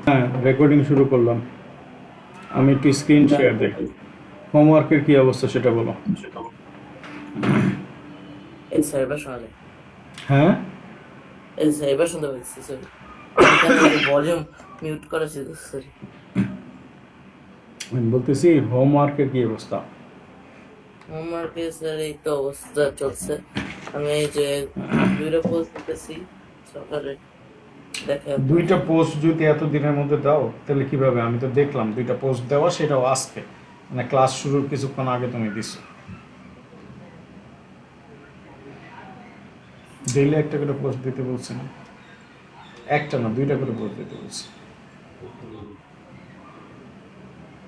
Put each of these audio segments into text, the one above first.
হ্যাঁ, রেকর্ডিং শুরু করলাম। আমি একটু স্ক্রিন শেয়ার দেখি। হোমওয়ার্কের কি অবস্থা সেটা বলো। এবার শোনা যায়। হ্যাঁ, এবার শুনতে পাচ্ছি, সরি। আমি কেন যে ভলিউম মিউট করেছি, সরি। আমি বলতেছি হোমওয়ার্কের কি অবস্থা। হোমওয়ার্কে স্যার এই তো অবস্থা চলছে। আমি এই যে 2টা পোস্ট দিতেছি সকালে, দেখে আপনার। দুইটা পোস্ট যদি এত দিনের মধ্যে দাও তাহলে কিভাবে? আমি তো দেখলাম দুইটা পোস্ট দেওয়া, সেটাও আজকে, মানে ক্লাস শুরুর কিছুক্ষণ আগে তুমি দিছো। ডেইলি একটা করে পোস্ট দিতে বলছি না, একটা না দুইটা করে পোস্ট দিতে বলছি।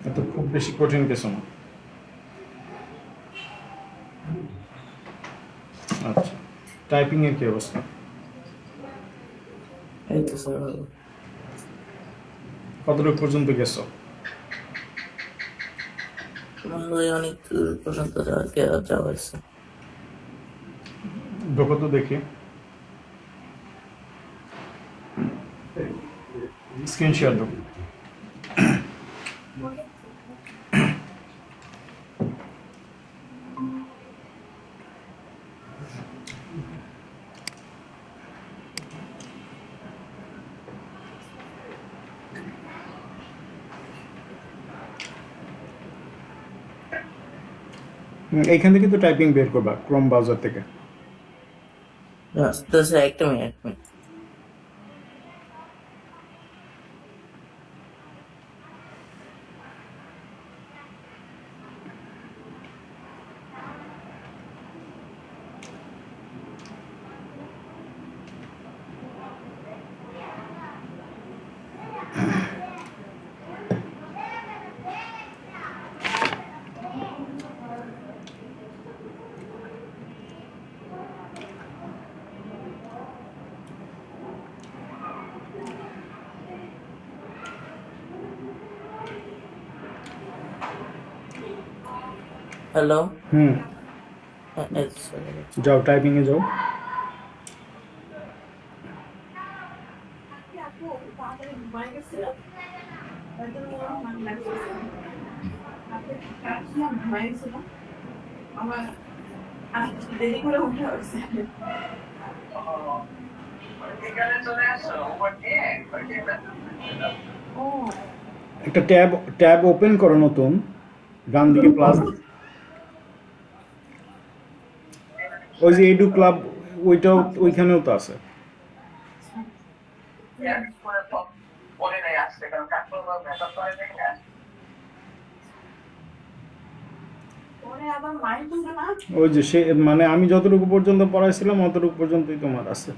এত খুব বেশি কঠিন কিছু না। আচ্ছা, টাইপিং এর কি অবস্থা? এই তো স্যার ভালো। কতটুকু পর্যন্ত গেছো? ভালোই, অনেক দূর পর্যন্ত যাওয়া হয়েছে। ঢোকো তো দেখি, স্ক্রিন শেয়ার দাও। এইখান থেকে তো টাইপিং বের করবা ক্রোম ব্রাউজার থেকে। তো স্যার একটা মিনিট। হ্যালো। হুম, হ্যাঁ, এই তো স্যার ভালো। যাও টাইপিং এ যাও। একটা ট্যাব ট্যাব ওপেন করো নতুন, ডান দিকে প্লাস। ওই যে এডু ক্লাব, ওইটাও ওইখানেও তো আছে। ওই যে সে, মানে আমি যতটুকু পর্যন্ত পড়াইছিলাম অতটুকু পর্যন্তই তোমার আছে।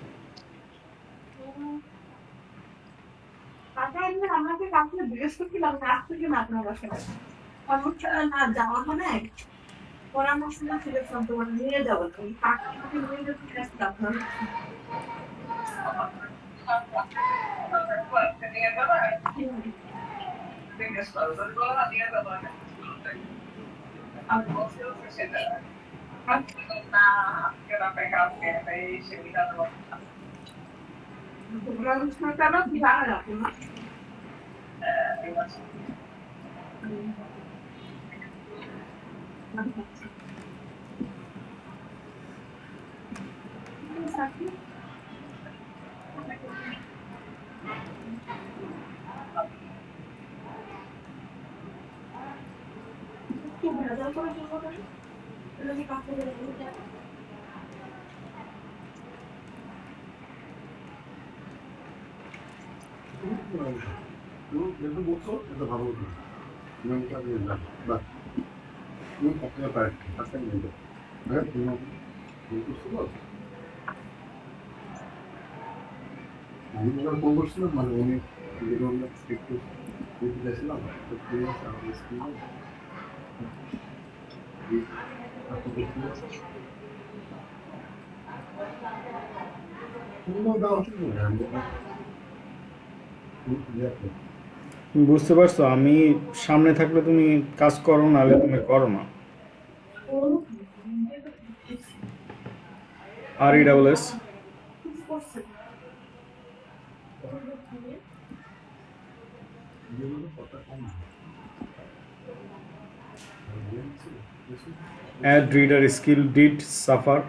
তুমি বুঝতে পারছো, আমি সামনে থাকলে তুমি কাজ করো, নাহলে তুমি করো না। আর E double S. Ad reader skill did suffer.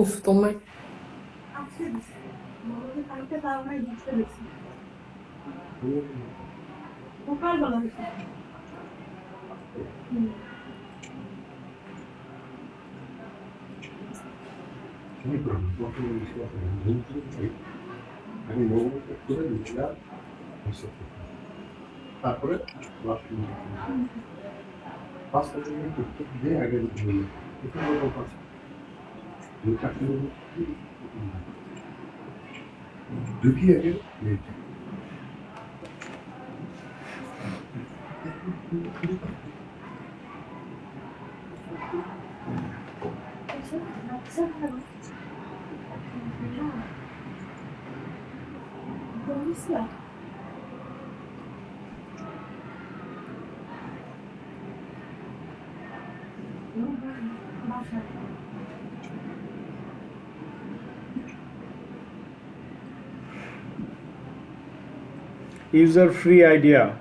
উফ তোমার তারপরে পাঁচটা দিয়ে আগে ঢুকিয়ে আগে User free idea.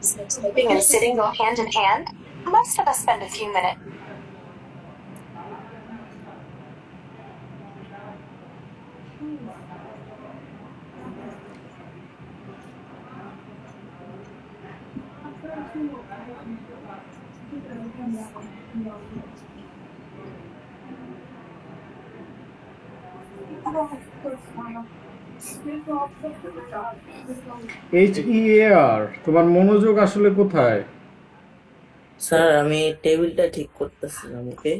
Sleeping and sitting go hand in hand? Most of us spend a few minutes. HEAR তোমার মনোযোগ আসলে কোথায়? স্যার আমি টেবিলটা ঠিক করতেছিলাম ওকে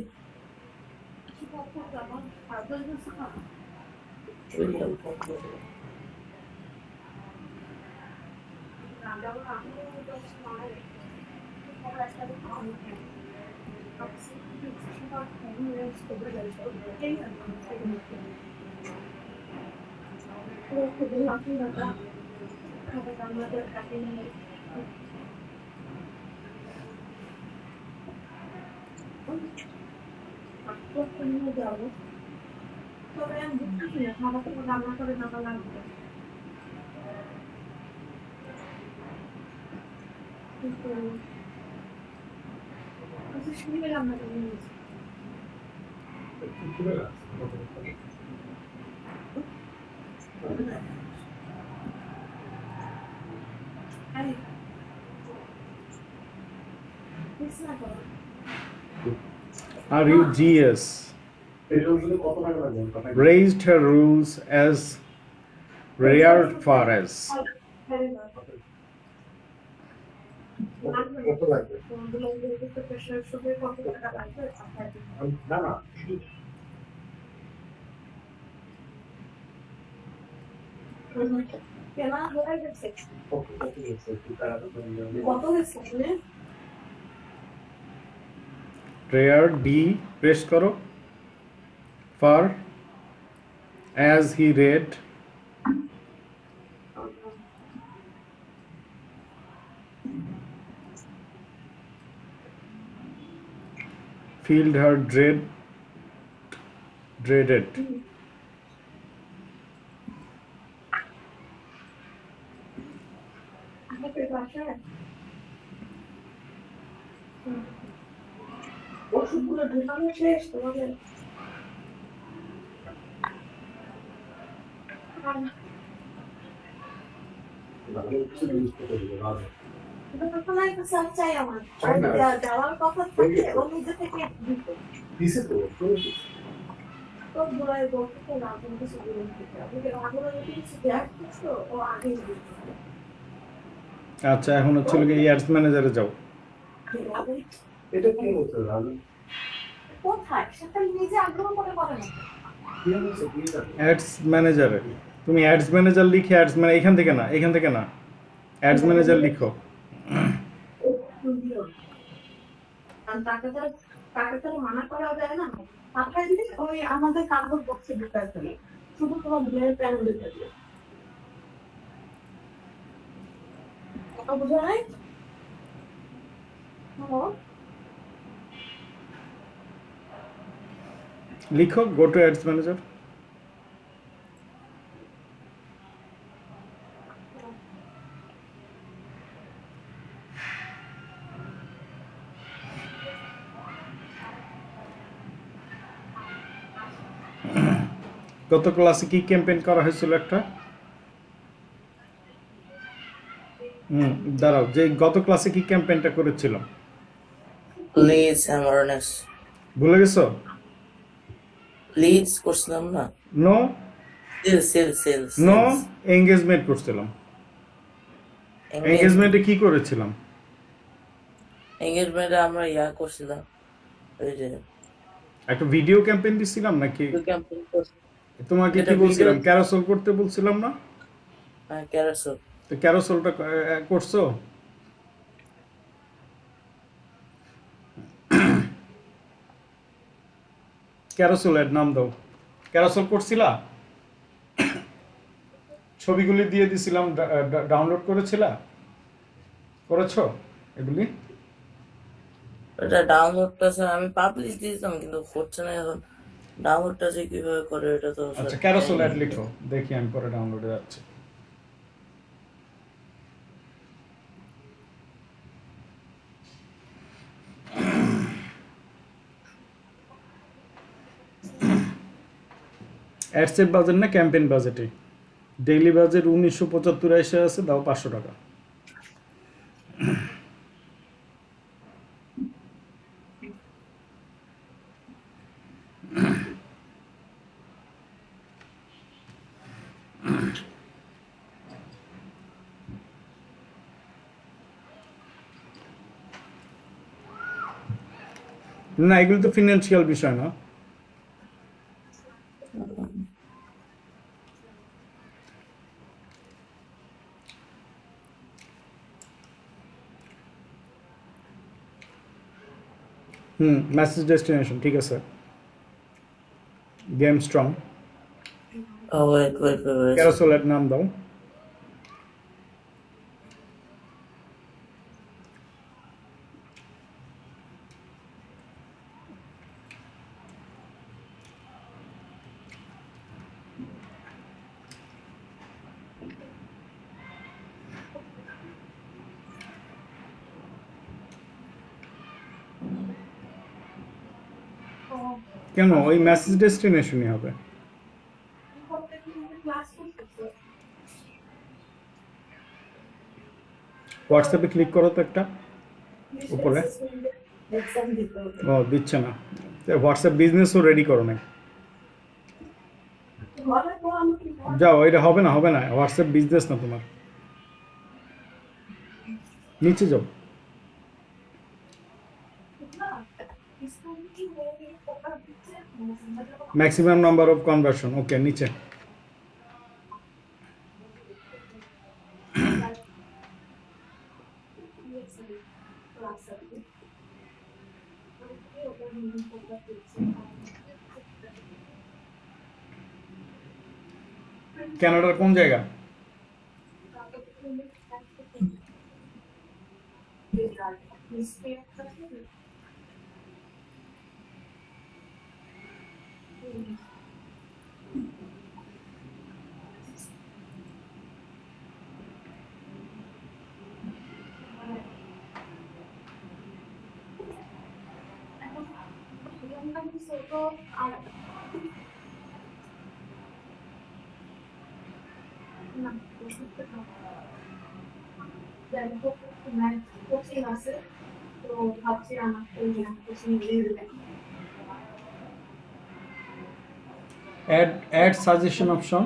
RUGS raised her rules as reared far as reared D press करो far as he read filled her dreaded আমাদের বাসায় ওষুধগুলো ঢুকানো শেষ তোমাদের রাজা কিছু ইউজ করতে দেবে রাজা তখন একটা সাপ চাই আমার চাই না। যাওয়ার কথা থাকে ও নিজে থেকে দিত দিছে তো করে দিছে। তো বলাই বলতে না তুমি কিছু বলতে দিতে আমি আগুন কিছু দেখ কিছু ও আগে দিত আচ্ছা এখন হচ্ছে কি অ্যাডস ম্যানেজারে যাও। এটা কি হচ্ছে রাজা কোথায় সেটা নিজে আগ্রহ করে করে না কি হচ্ছে কি জানি অ্যাডস ম্যানেজারে তুমি অ্যাডস ম্যানেজার লিখে অ্যাডস মানে এখান থেকে না অ্যাডস ম্যানেজার লিখো। আর টাকাটা মানা করা যায় না টাকা দিলে ওই আমাদের কাগজ বক্সে ঢুকায় ফেলে শুধু তোমার বিয়ের প্ল্যান দিতে দিয়ে কথা বোঝা নাই লিখো গো টু অ্যাডস ম্যানেজার। গত ক্লাসে কি ক্যাম্পেইন করা হয়েছিল একটা দাঁড়াও যে গত ক্লাসে কি ক্যাম্পেইনটা করেছিল লিডস অ্যাওয়ারনেস ভুলে গেছো? লিডস করছিলাম না নো সেলস নো এঙ্গেজমেন্ট করছিলাম। এঙ্গেজমেন্টে কি করেছিলাম? এঙ্গেজমেন্টে আমরা ইয়া করছিলাম ওই যে একটা ভিডিও ক্যাম্পেইন দিছিলাম নাকি? ক্যাম্পেইন করছিলাম তোমাকে এটা কি বলছিলাম video- ক্যারাসেল করতে বলছিলাম না? ক্যারাসল তো ক্যারাসেলটা করছো? ক্যারাসেলের নাম দাও। ক্যারাসেল করছিলা? ছবিগুলি দিয়ে দিছিলাম ডাউনলোড করেছিলা? করেছো এগুলি? এটা ডাউনলোডটা আমি পাবলিশ দিয়েছিলাম কিন্তু হচ্ছে না এখন ডাউনলোডটা যে কিভাবে করে এটা তো আচ্ছা ক্যারাসেল অ্যাড লিখো দেখি আমি পরে ডাউনলোডে যাচ্ছি। অ্যাডসের বাজেট না ক্যাম্পেইন বাজেটে? ডেইলি বাজেট 1975 এসে আছে, দাও 500 টাকা। না এগুলো তো ফিনান্সিয়াল বিষয় না। মেসেজ ডেস্টিনেশন ঠিক আছে। গেম স্ট্রং ওয়েট ক্যারাসেলের নাম দাও। কেন ওই মেসেজ ডেস্টিনেশনই হবে? ক্লাস করতেছে হোয়াটসঅ্যাপে ক্লিক করো তো একটা উপরে। এক্সাম দিতে হবে ও দিচ্ছে না, হোয়াটসঅ্যাপ বিজনেসও রেডি করো নাই। ঘরে তো আমাকে যাও, এটা হবে না হোয়াটসঅ্যাপ বিজনেস না তোমার। নিচে যাও, ম্যাক্সিমাম নাম্বার অফ কনভার্সন, ওকে নিচে। কানাডার কোন জায়গা? ছোট আর না কোচিং আছে তো ভাবছি আমার কোচিং দিয়ে দেবেন অ্যাড সাজেশন অপশন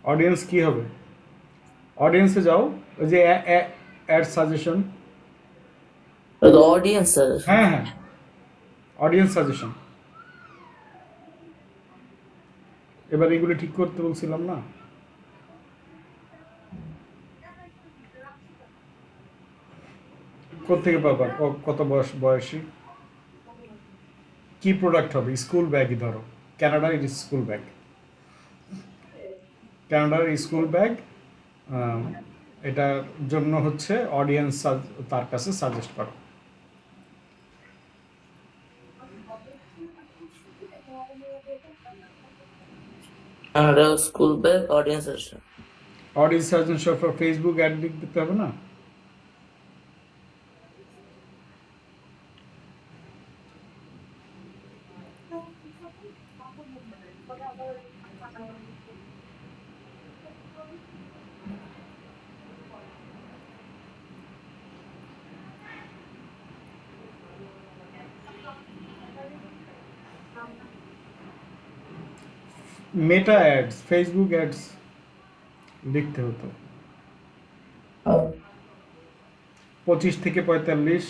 অডিয়েন্স কি হবে অডিয়েন্সে যাও ওই যে add suggestion The audience suggestion. হ্যাঁ হ্যাঁ অডিয়েন্স সাজেশন এবার এগুলো ঠিক করতে বলছিলাম না কোত্থেকে পাবা কত বয়সী কি প্রোডাক্ট হবে স্কুল ব্যাগই ধরো কানাডার স্কুল ব্যাগ কানাডার স্কুল ব্যাগ এটার জন্য হচ্ছে অডিয়েন্স তার কাছে সাজেস্ট করো Another school bag audience suggestion. Audience suggestion for Facebook ad লিখ দিতে হবে না মেটা অ্যাডস ফেসবুক অ্যাডস লিখতে হতো 25 থেকে 45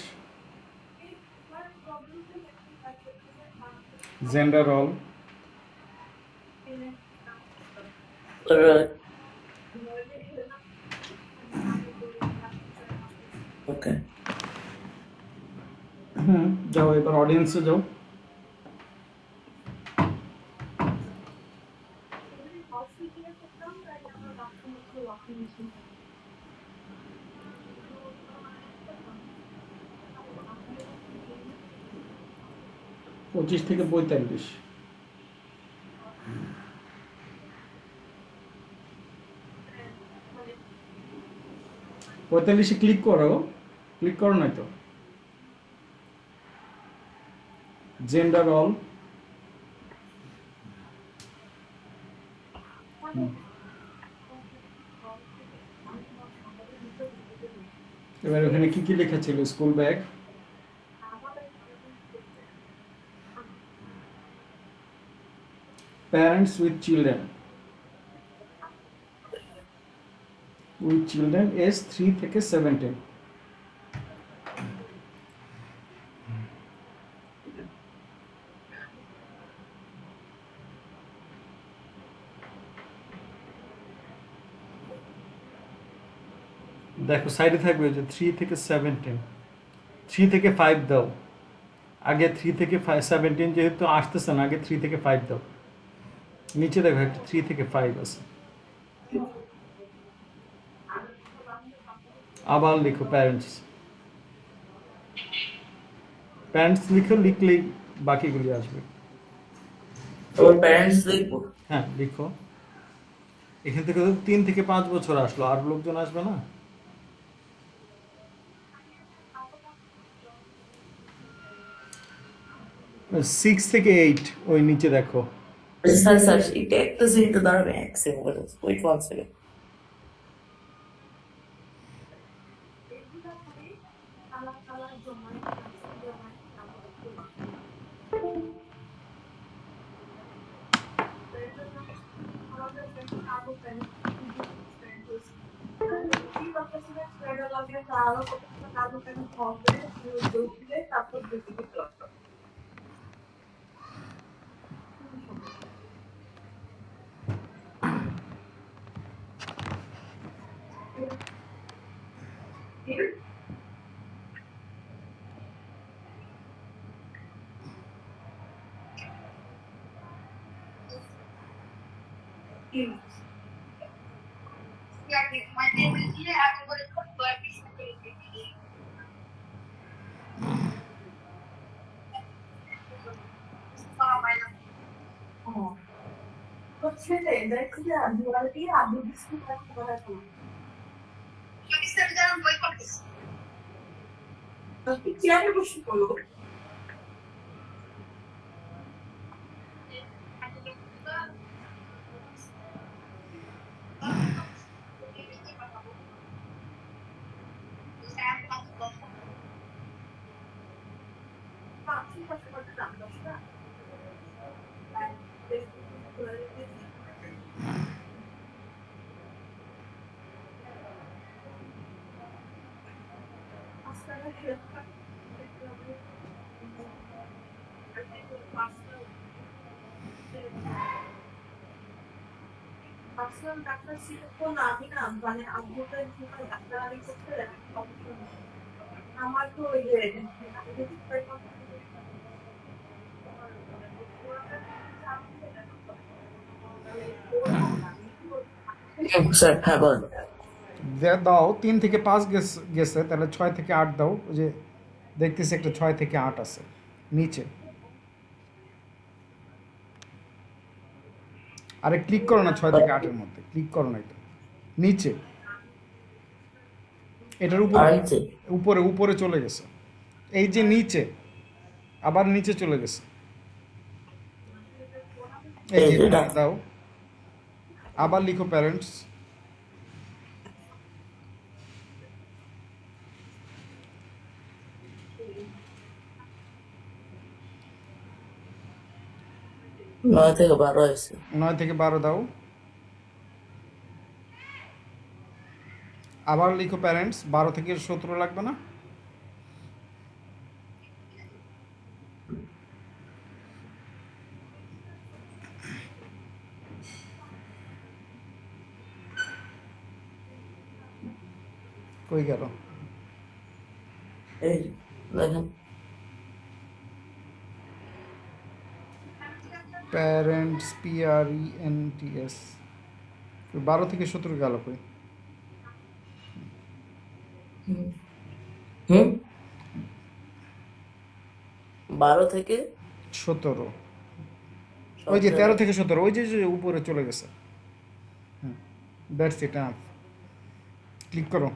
জেন্ডার অল Alright. Okay. যাও এবার অডিয়েন্সে যাও পঁচিশ থেকে 45 45 ক্লিক করো নাই তো জেন্ডার অল এবার ওখানে কি কি লেখা ছিল school bag parents with children age 3 থেকে 17 দেখো সাইডে থাকবে যে 3 থেকে 17 3 থেকে 5 দাও আগে 3 থেকে 17 যেহেতু আসতেছে না আগে 3 থেকে 5 দাও নিচে দেখো একটা 3 থেকে 5 আছে আবার লিখো প্যারেন্টস লিখলেই বাকিগুলি আসবে Our parents like হ্যাঁ লিখো এখান থেকে 3 থেকে 5 বছর আসলো আর লোকজন আসবে না 6 থেকে 8 ওই নিচে দেখো Sorry, take this into the vaccine. Wait 1 second. হচ্ছে যে দেখছি যে দুয়ারটি আলু বিস্কুট করা চেয়ারে বসে পড়ো ভাবছিলাম ডাক্তার সিলেক্ট না আমি না মানে আব্বুদের ডাক্তারি করতে আমার তো ওই যে স্যার হ্যাঁ বলেন। দাও 3 থেকে 5 গেছে, তাহলে 6 থেকে 8 দাও। ওই যে দেখতেছি একটা 6 থেকে 8 আছে নিচে। আরে ক্লিক করো না 6 থেকে 8-এর মধ্যে, ক্লিক করো না, এটা নিচে, এটার উপরে আর নিচে? উপরে উপরে চলে গেছে। এই যে নিচে, আবার নিচে চলে গেছে। এই যে এটা দাও, আবার লিখো প্যারেন্টস। নয় থেকে 12 হয়েছে। 9 থেকে 12 দাও, আবার লিখো প্যারেন্টস। 12 থেকে 17 লাগবে না? কই গেল? এই দেখেন প্যারেন্টস PRENTS 12 থেকে 17 গেল কই? হুম 12 থেকে 17, ওই যে 13 থেকে 17, ওই যে যে উপরে চলে গেছে। That's it. ক্লিক করো।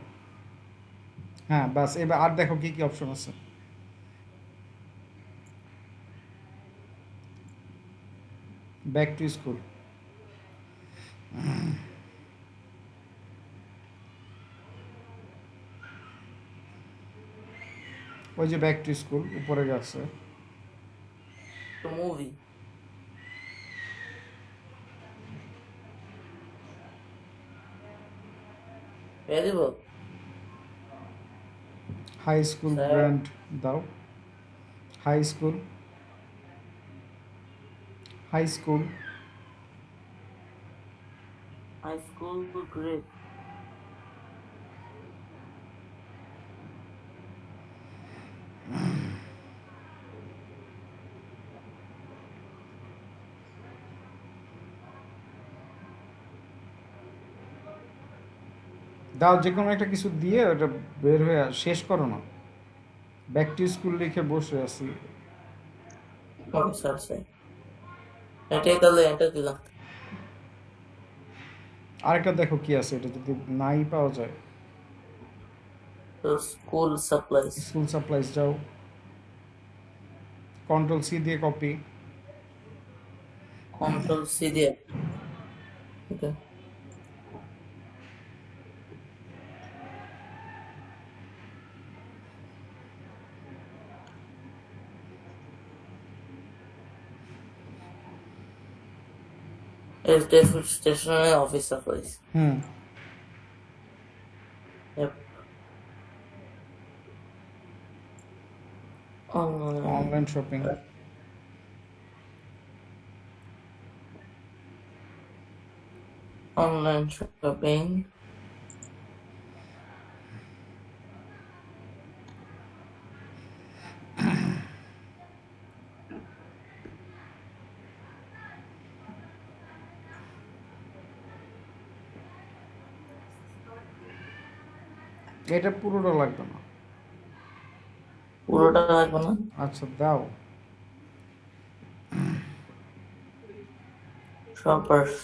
হ্যাঁ বাস, এবার আর দেখো কি কি অপশন আছে। ব্যাক টু স্কুল, ওই যে ব্যাক টু স্কুল উপরে গেছে। মুভি দিব। High school sir. গ্র্যান্ড দাও, high school, high school, high school grade দাও, যে কোনো একটা কিছু দিয়ে ওটা বের হয়ে শেষ করো না। ব্যাক টু স্কুল লিখে বসে আছি। স্যার স্যার এটাই তাহলে এটা দিলাম। আরেকটা দেখো কি আছে, এটা যদি নাই পাওয়া যায়। তো স্কুল সাপ্লাইজ, স্কুল সাপ্লাইজ যাও, Ctrl+C দিয়ে কপি, Ctrl+C দিয়ে okay stationery office supplies. Yep. Online shopping, Online shopping. এটা পুরোটা লাগবে না। পুরোটা লাগবে না। আচ্ছা দাও। shoppers.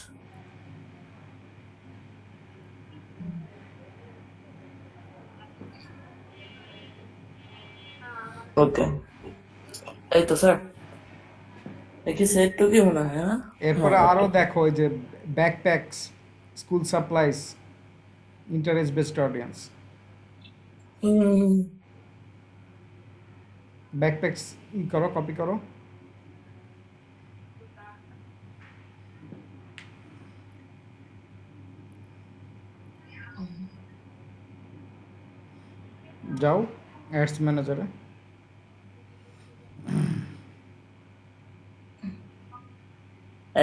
ওকে, এই তো স্যার, দেখি সেট টু কি মনে হয়, হ্যাঁ? এরপরে হ্যাঁ, আরো okay. দেখো ওই যে backpacks, school supplies, interest based audience. Hmm, backpacks ই করো, কপি করো। যাও অ্যাডস ম্যানেজারে।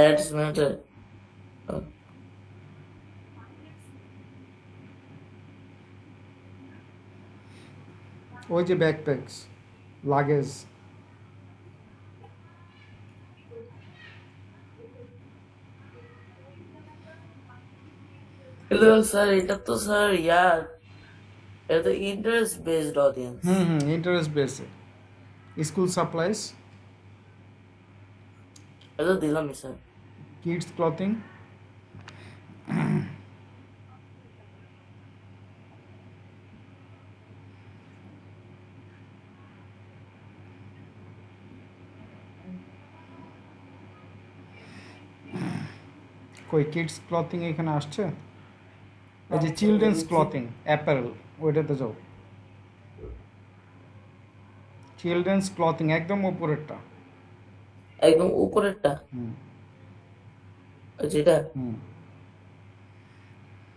ads matter. ওই যে ব্যাকপ্যাকস, লাগেজ, হ্যালো স্যার, এটা তো স্যার ইয়ার, এটা তো ইন্টারেস্ট বেসড অডিয়েন্স। ইন্টারেস্ট বেসে। স্কুল সাপ্লাইজ, এটা তো দিলামই স্যার। কিডস ক্লথিং, কই কিডস ক্লথিং এখানে আসছে? এই যে চিলড্রেন্স ক্লথিং অ্যাপারেল, ওইটাতে যাও। চিলড্রেন্স ক্লথিং একদম উপরেরটা। একদম উপরেরটা, হুম যেটা, হুম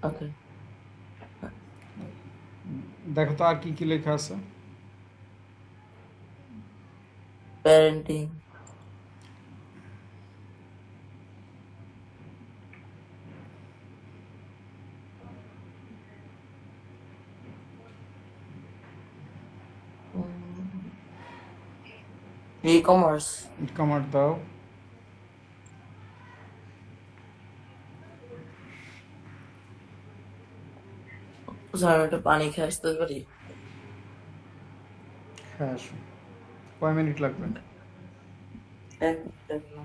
ওকে। দেখো তো আর কি কি লেখা আছে। Parenting, ecommerce. কমার দাও। স্যার আমি একটা পানি খেয়ে আসতে পারি? হ্যাঁ আসো। কয় মিনিট লাগবে? এক মিনিট না।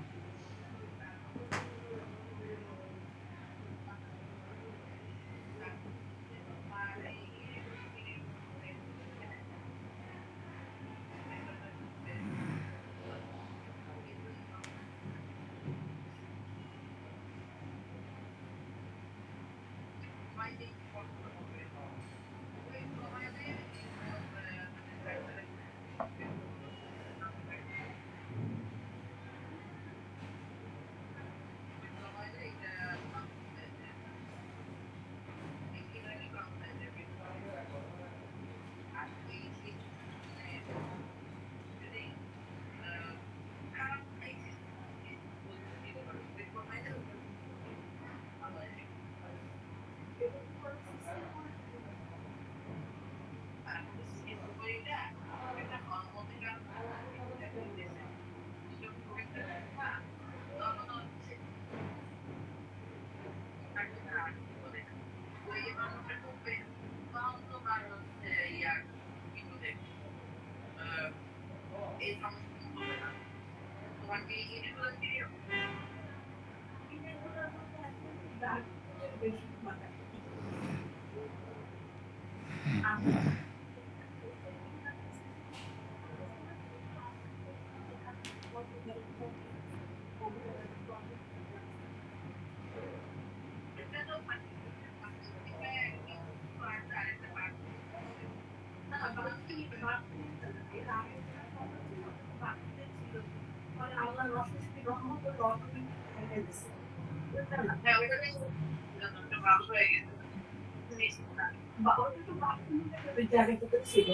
জায়গাটাতে ছিল,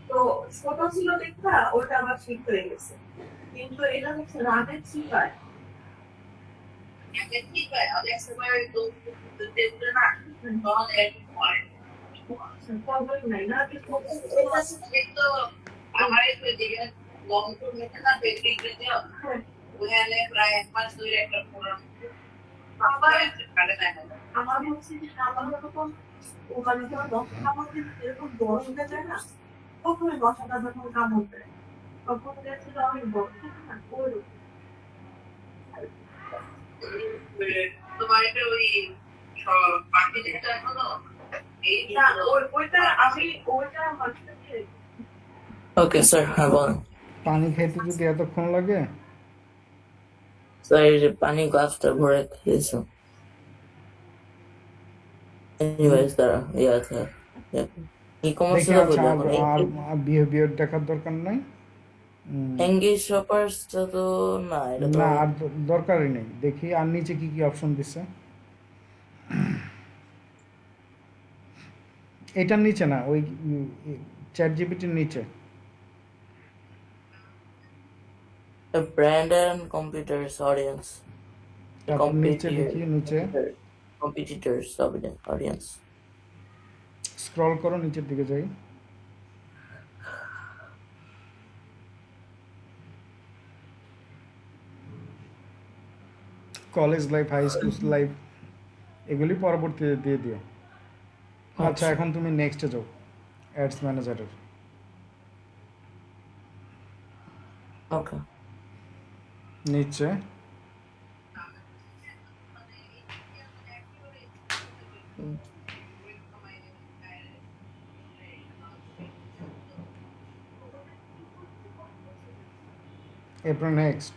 তো ছোট ছিল দেখা ওটা আবার ঠিক হয়ে গেছে, কিন্তু এটা হচ্ছে রাতের চিপায়। প্রবলেম নাই না, আমার হচ্ছে যে আমার যখন মানে যখন আমাদের এরকম বড় হয়ে যায় না, তখন ওই মশাটা যখন কামড় দেয় তখন দেখছি যে অনেক বড় থাকে না, ওইরকম। তোমার একটা ওই পার্টি যেটা এখনো না ওইটা আমি ওইটা হচ্ছে ওকে স্যার, হ্যাঁ বলেন পানি খেতে যদি এতক্ষণ লাগে, স্যার। এই যে পানি গ্লাসটা ভরে খেয়েছো। এনিওয়েজ দ্বারা ইয়ে আছে ই কমার্স দেখি তো আচ্ছা বলি আর এখন আর বিহেভিয়ার দেখার দরকার নাই। এঙ্গেজ শপার্সটা তো না, এটা তো না আর দরকারই নেই। দেখি আর নিচে কি কি অপশন দিচ্ছে। এটার নিচে না, ওই চ্যাট জিপিটির নিচে। ব্র্যান্ড এন্ড কম্পিউটার্স অডিয়েন্স, তারপর নিচে দেখি, নিচে কম্পিটিটর্স অডিয়েন্স। স্ক্রল করো, নিচের দিকে যাই। College life, high school life, এগুলি পরবর্তীতে দিয়ে দিও। আচ্ছা এখন তুমি নেক্সটে যাও, অ্যাডস ম্যানেজারের ওকে নিচে। এরপর নেক্সট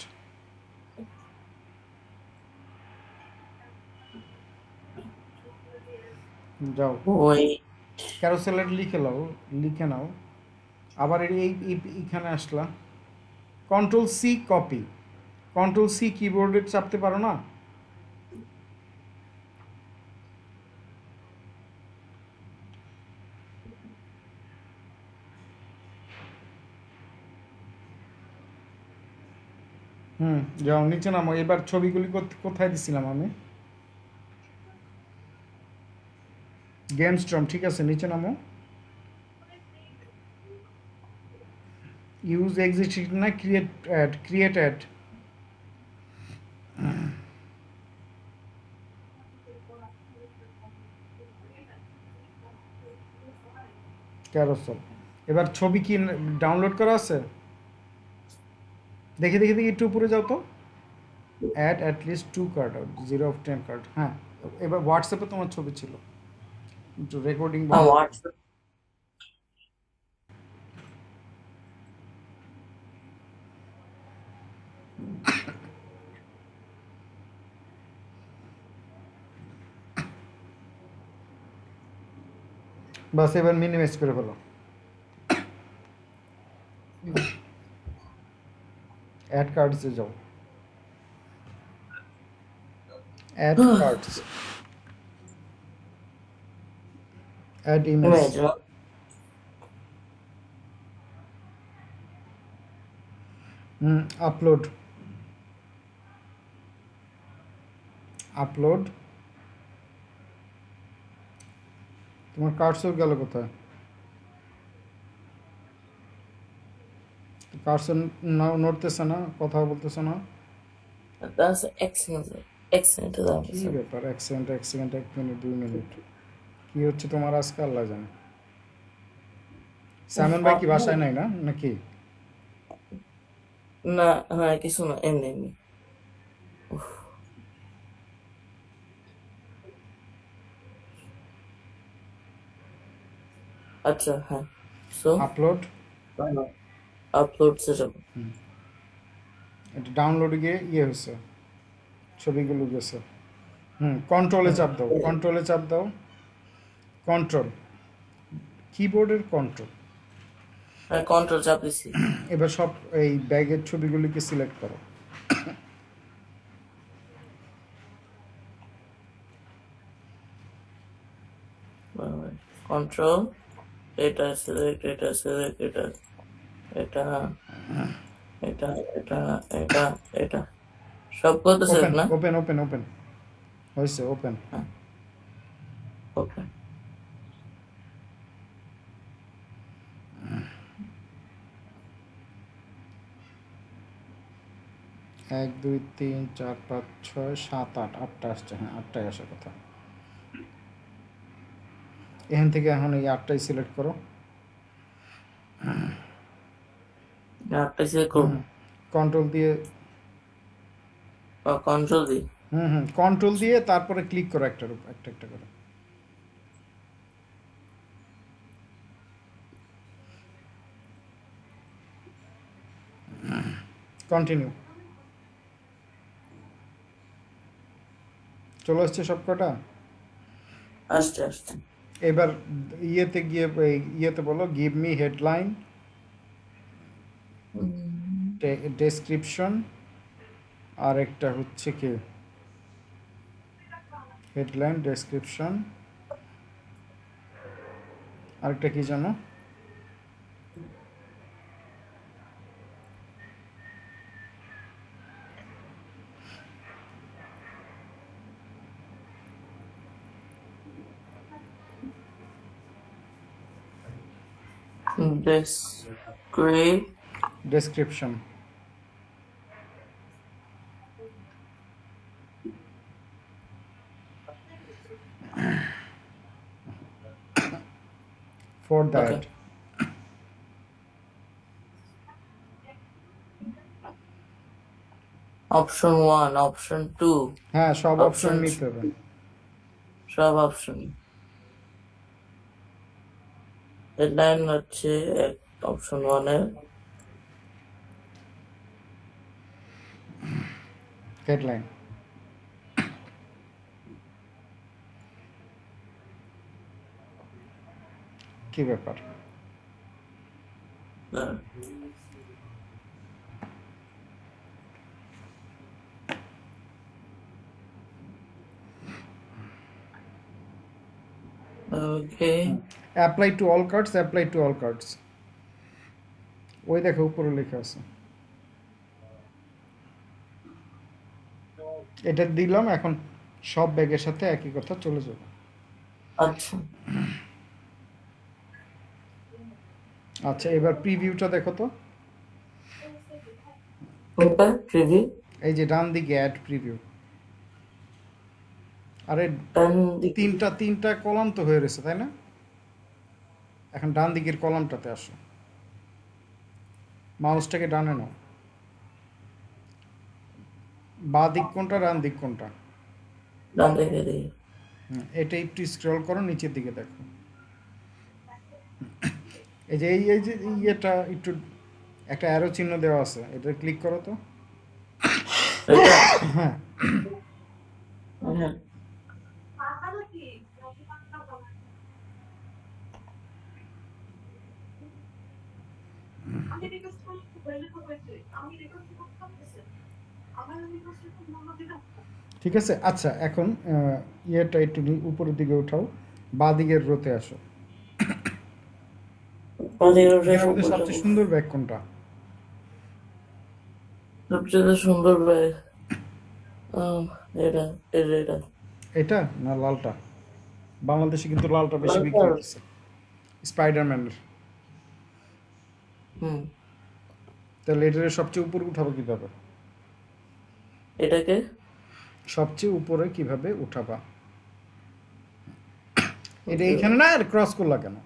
যাও, ওই ক্যারোসেলের লিখে নাও। আবার এইখানে আসলা, control C copy, control C কিবোর্ডে চাপতে পারো না? যাও নিচে নামো। এবার ছবিগুলি কোথায় দিছিলাম আমি? গেম স্ট্রম, ঠিক আছে, নিচে নামো। ইউজ এক্সিস্টিং না ক্রিয়েট অ্যাড। ক্যারোসেল। এবার ছবি কি ডাউনলোড করা আছে? দেখি দেখি দেখি, একটু উপরে যাও তো। Add at least 2 card, 0 of 10 card. হ্যাঁ, এবার হোয়াটসঅ্যাপে তোমার ছবি ছিল, একটু রেকর্ডিং হোয়াটসঅ্যাপ বাস, এবার মিনিমাইজ করে ফেলো। অ্যাড কার্ডসে যাও, add cards, add image, upload, upload. তোমার কার্সর গেল কোথায়? কার্সর নড়তেছে না, কথা বলতেছে না। That's excellent. Excellent. কি ব্যাপার? 1 সেকেন্ড 1 সেকেন্ড 1 মিনিট 2 মিনিট, কি হচ্ছে তোমার আজকে আল্লাহ জানে। সাইমন ভাই কি বাসায় নাই না নাকি? না, হ্যাঁ কিছু না, এমনি এমনি। আচ্ছা হ্যাঁ, সো আপলোড, আপলোড সেটআপ। এটা ডাউনলোড গিয়ে ইয়ে হয়েছে, ছবিগুলো গেছে। কন্ট্রোলে চাপ দাও, কন্ট্রোলে চাপ দাও, কন্ট্রোল, কিবোর্ডের কন্ট্রোল। হ্যাঁ কন্ট্রোল চাপ দিছি। এবার সব এই ব্যাগের ছবিগুলিকে সিলেক্ট করো। কন্ট্রোল, এটা সিলেক্ট, এটা সিলেক্ট, এটা এটা এটা এটা এটা এটা সব করতে সিলেক্ট না? ওপেন ওপেন ওপেন হয়েছে, ওপেন। ওকে 1 2 3 4 5 6 7 8, 8টা আসছে। হ্যাঁ 8টাই আসার কথা। এখান থেকে এখন এই 8টাই সিলেক্ট করো। একটা সিলেক্ট করব, কন্ট্রোল দিয়ে, কন্ট্রোল দি কন্ট্রোল দিয়ে তারপরে ক্লিক করো একটার উপর একটা একটা করে। কন্টিনিউ। চলে আসছে সব কটা। আস্তে আস্তে এবার ইয়েতে গিয়ে ইয়েতে বলো গিভ মি হেডলাইন, ডেসক্রিপশন, আর একটা হচ্ছে কি হেডলাইন ডেসক্রিপশন, আরেকটা কি জানো? Description. For that. Okay. Option 1, option 2, হ্যাঁ সব অপশন Options. নিতে হবে। সব অপশন। হেডলাইন হচ্ছে অপশন 1 এর, হেডলাইন। কি ব্যাপার? Okay apply to all cards, apply to all cards. ওই দেখো উপরে লেখা আছে। এটা দিলাম, এখন সব ব্যাগের সাথে একই কথা চলে যাবে। আচ্ছা আচ্ছা এবার প্রিভিউটা দেখো তো। কোনটা প্রিভিউ? এই যে ডান দিকে অ্যাড প্রিভিউ। আরে ডান দিকে তিনটা কলাম তো হয়ে রয়েছে তাই না? এখন ডান দিকের কলামটাতে আসো, মাউসটাকে ডানে নাও। বাঁ দিক কোনটা, ডান দিক কোনটা? ডান দিকে দিকে। এটা একটু স্ক্রল করো, নিচের দিকে দেখো। এই যে এই যে ইয়েটা একটু একটা অ্যারো চিহ্ন দেওয়া আছে, এটা ক্লিক করো তো। এটা হ্যাঁ হ্যাঁ পাতানো কি আমি রিকোয়েস্ট করতে বললে তো হয়েছে, আমি রিকোয়েস্ট করতে পারতেছি আমার রিকোয়েস্ট করতে মনে দিলাম। ঠিক আছে। আচ্ছা এখন ইয়েটা একটু উপরের দিকে উঠাও, বাঁ দিকের রোতে আসো। এর মধ্যে সবচেয়ে সুন্দর ব্যাগ কোনটা? সবচেয়ে সুন্দর ব্যাগ এটা এটা এটা এটা না লালটা? বাংলাদেশে কিন্তু লালটা বেশি বিক্রি হচ্ছে, স্পাইডারম্যানের। হুম তাহলে এটার সবচেয়ে উপরে উঠাবো কিভাবে? এটাকে সবচেয়ে উপরে কিভাবে উঠাবা? এটা এইখানে না, আর ক্রস করলা কেন?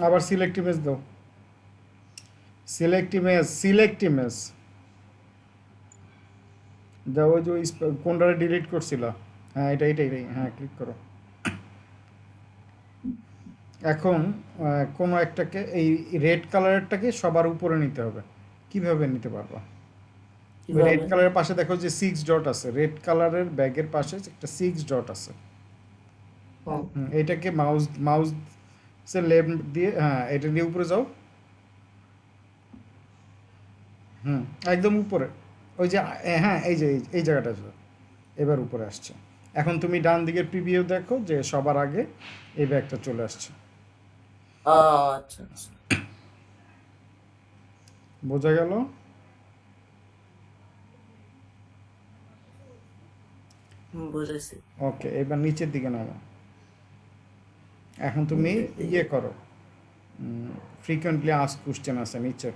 আবার সিলেক্ট ইমেজ দাও। সিলেক্ট ইমেজ দাও। ওই যে কোনটারে ডিলিট করছিলা? হ্যাঁ এটাই হ্যাঁ ক্লিক করো। এখন কোনো একটাকে এই রেড কালারেরটাকে সবার উপরে নিতে হবে। কিভাবে নিতে পারবা? রেড কালারের পাশে দেখো যে 6 ডট আছে, রেড কালারের ব্যাগের পাশে একটা 6 ডট আছে। এটাকে মাউস লেফট দিয়ে, হ্যাঁ এটা দিয়ে উপরে যাও। একদম উপরে ওই যে, হ্যাঁ এই যে এই জায়গাটা আছে, এবার উপরে আসছে। এখন তুমি ডান দিকের প্রিভিউ দেখো যে সবার আগে এই ব্যাগটা চলে আসছে। আচ্ছা বোঝা গেল? বুঝেছি। ওকে এবার নিচের দিকে নামো। এখন তুমি ইয়ে করো, ফ্রিকোয়েন্টলি আস্ক কোশ্চেন আছে নিচে।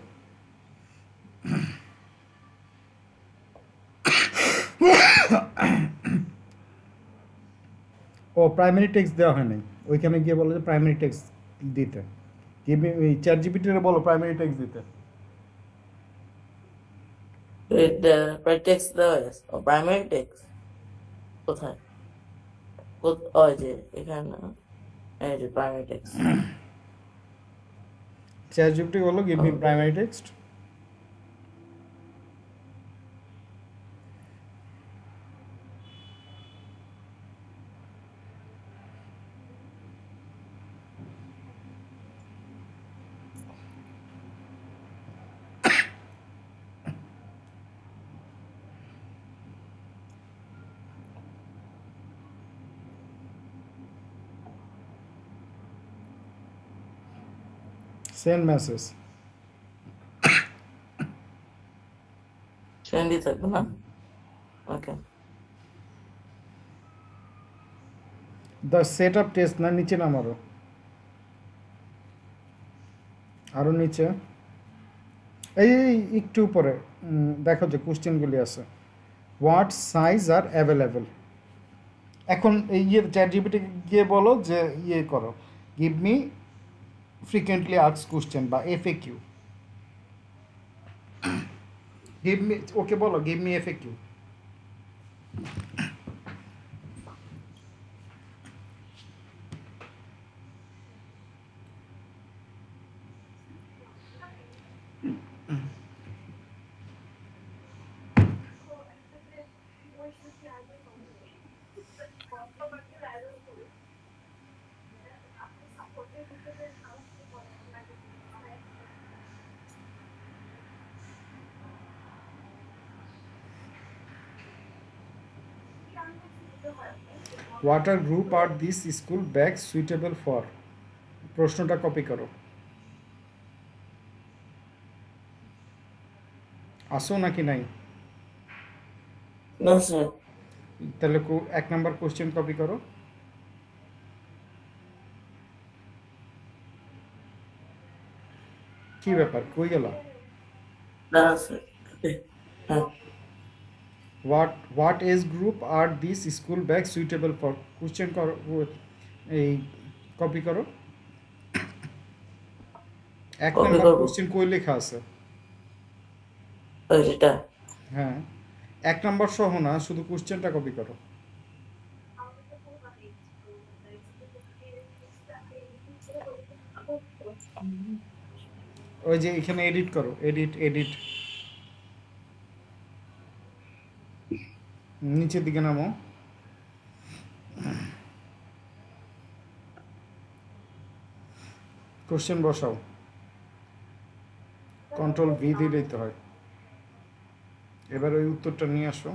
ও প্রাইমারি টেক্সট দেওয়া হয় নাই, ওইখানে গিয়ে বলো যে প্রাইমারি টেক্সট দিতে। চ্যাট জিপিটির বলো প্রাইমারি টেক্সট দিতে। টেক্সট দেওয়া আছে প্রাইমারি টেক্সট কোথায় ওই যে এখানে না? এই যে প্রাইমারি টেক্সট ChatGPT বলো give me primary text. Send message. সেন্ডই থাকবে না okay the set up test না, নিচে নামারো, আরো নিচে, এই একটু উপরে দেখো যে কোশ্চেনগুলি আছে। What size are available. এখন এই ChatGPT গিয়ে বলো যে করো, give me frequently asked question বা FAQ। গিভ মি, ওকে বলো give me FAQ। Water group are this school bag suitable for. প্রশ্নটা কপি করো। আসো নাকি নাই? না স্যার তাহলে 1 নাম্বার কোশ্চেন কপি করো। কি ব্যাপার, কই গেল? না স্যার হ্যাঁ what age group are this school bag suitable for. Question করো, এই কপি করো। 1 Copy নাম্বার করবো। কোশ্চেন কই লেখা আছে? ওই যেটা হ্যাঁ, 1 নাম্বার সহ না, শুধু কোশ্চেনটা কপি করো। ওই যে এখানে এডিট করো, এডিট নিচের দিকে নামো, কোশ্চেন বসাও, কন্ট্রোল V দিলেই তো হয়। এবার ওই উত্তরটা নিয়ে আসো।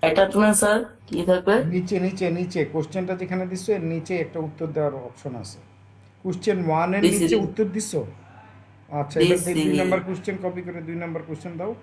অ্যাটাচমেন্ট স্যার কি থাকবে নিচে কোশ্চেনটা যেখানে দিছো এর নিচে একটা উত্তর দেওয়ার অপশন আছে। কোশ্চেন 1 এর দিছি, নিচে দিছি। উত্তর দিছো। আচ্ছা, এবার দিছি। 2 নাম্বার কোশ্চেন কপি করে 2 নাম্বার কোশ্চেন দাও।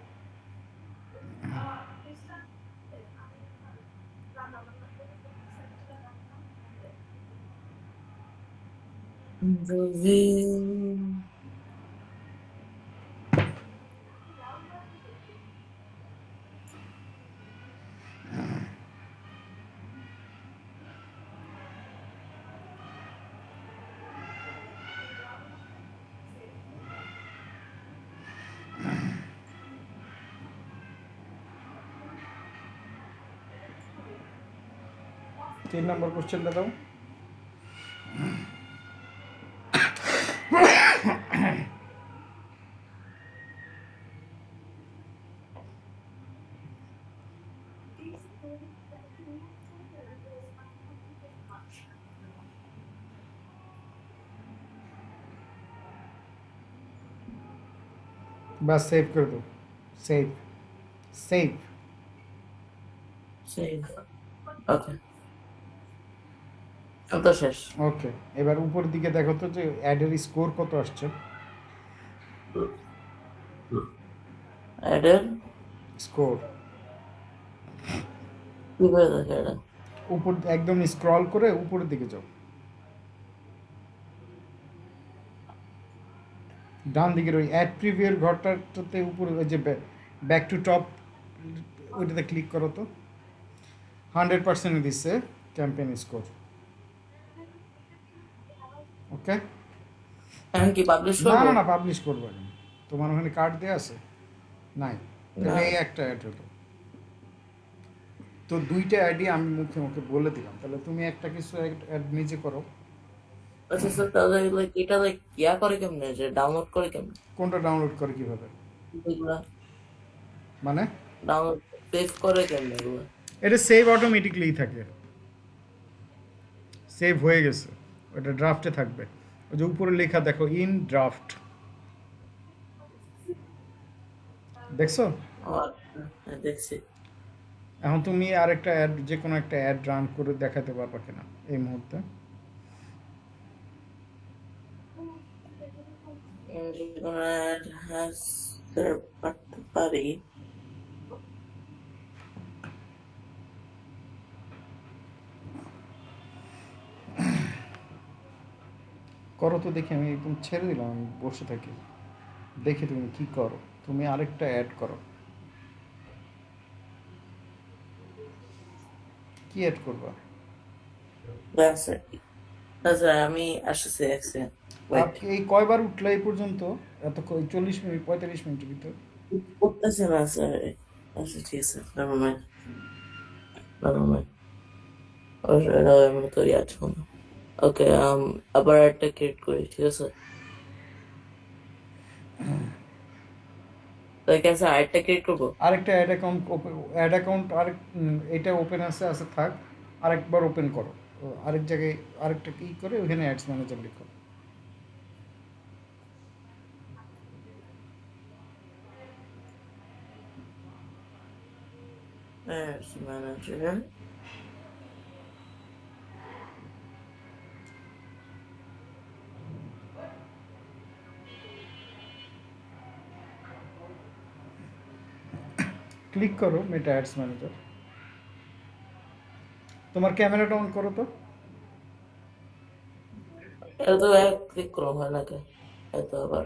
তিন নাম্বার কোশ্চেনটা দাও। बस सेव कर दो। सेव सेव ওকে তো শেষ ওকে। এবার উপর দিকে দেখো তো যে অ্যাডের স্কোর কত আসছে। অ্যাডের স্কোর কি করে দেখে এটা উপর একদম স্ক্রল করে উপরের দিকে যাও। ডান দিকের ওই অ্যাড প্রিভিউর ঘরটাতে উপরে ওই যে ব্যাক টু টপ ওইটাতে ক্লিক করো তো 100% দিচ্ছে ক্যাম্পেইন স্কোর। ওকে, এখন কি পাবলিশ না করবো? না না পাবলিশ করবো না, তোমার ওখানে কার্ড দেওয়া আছে নাই, তাহলে না। এই একটা অ্যাড হলো। তো দুইটা অ্যাডই আমি মুখে মুখে বলে দিলাম, তাহলে তুমি একটা কিছু অ্যাড নিজে করো। আচ্ছা স্যার, তাহলে লাইক এটা লাইক ইয়া করে কেমনে, যে ডাউনলোড করে কেমনে কোনটা ডাউনলোড করে কিভাবে এগুলা? মানে ডাউনলোড সেভ করে কেমনে এগুলা? এটা সেভ অটোমেটিকলি থাকে, সেভ হয়ে গেছে, ওটা ড্রাফটে থাকবে। ওই যে উপরে লেখা দেখো ইন ড্রাফট, দেখছো? হ্যাঁ, দেখছি। এখন তুমি আরেকটা অ্যাড, যে কোনো একটা অ্যাড রান করে দেখাতে পারবা কিনা এই মুহূর্তে? যেকোনো অ্যাড হ্যাজ পারতে পারি। করো তো দেখি, আমি একদম ছেড়ে দিলাম, আমি বসে থাকি, দেখি তুমি কি করো। তুমি আরেকটা অ্যাড করো, কি অ্যাড করবা? আচ্ছা আমি আসতেছি দেখছি। আপনি এই কয়বার উঠলে এই পর্যন্ত? এত 40 মিনিট 45 মিনিটের ভিতর? করতেছে না স্যার। আচ্ছা ঠিক আছে, never mind. Never mind. আমি তো ইয়াদ শোনো। ওকে, আবার একটা ক্রিয়েট করি, ঠিক আছে? তাই স্যার আরেকটা ক্রিয়েট করবো? আরেকটা অ্যাড অ্যাকাউন্ট আরেক এটা ওপেন আছে থাক, আরেকবার ওপেন করো, আরেক জায়গায় আরেকটা কি করে ওখানে অ্যাডস ম্যানেজার লিখো। ম্যানেজার। ক্লিক করো মেটা অ্যাডস ম্যানেজার। তোমার ক্যামেরাটা অন করো তো। এত এক ক্লিক করো হয় না কে? এত আবার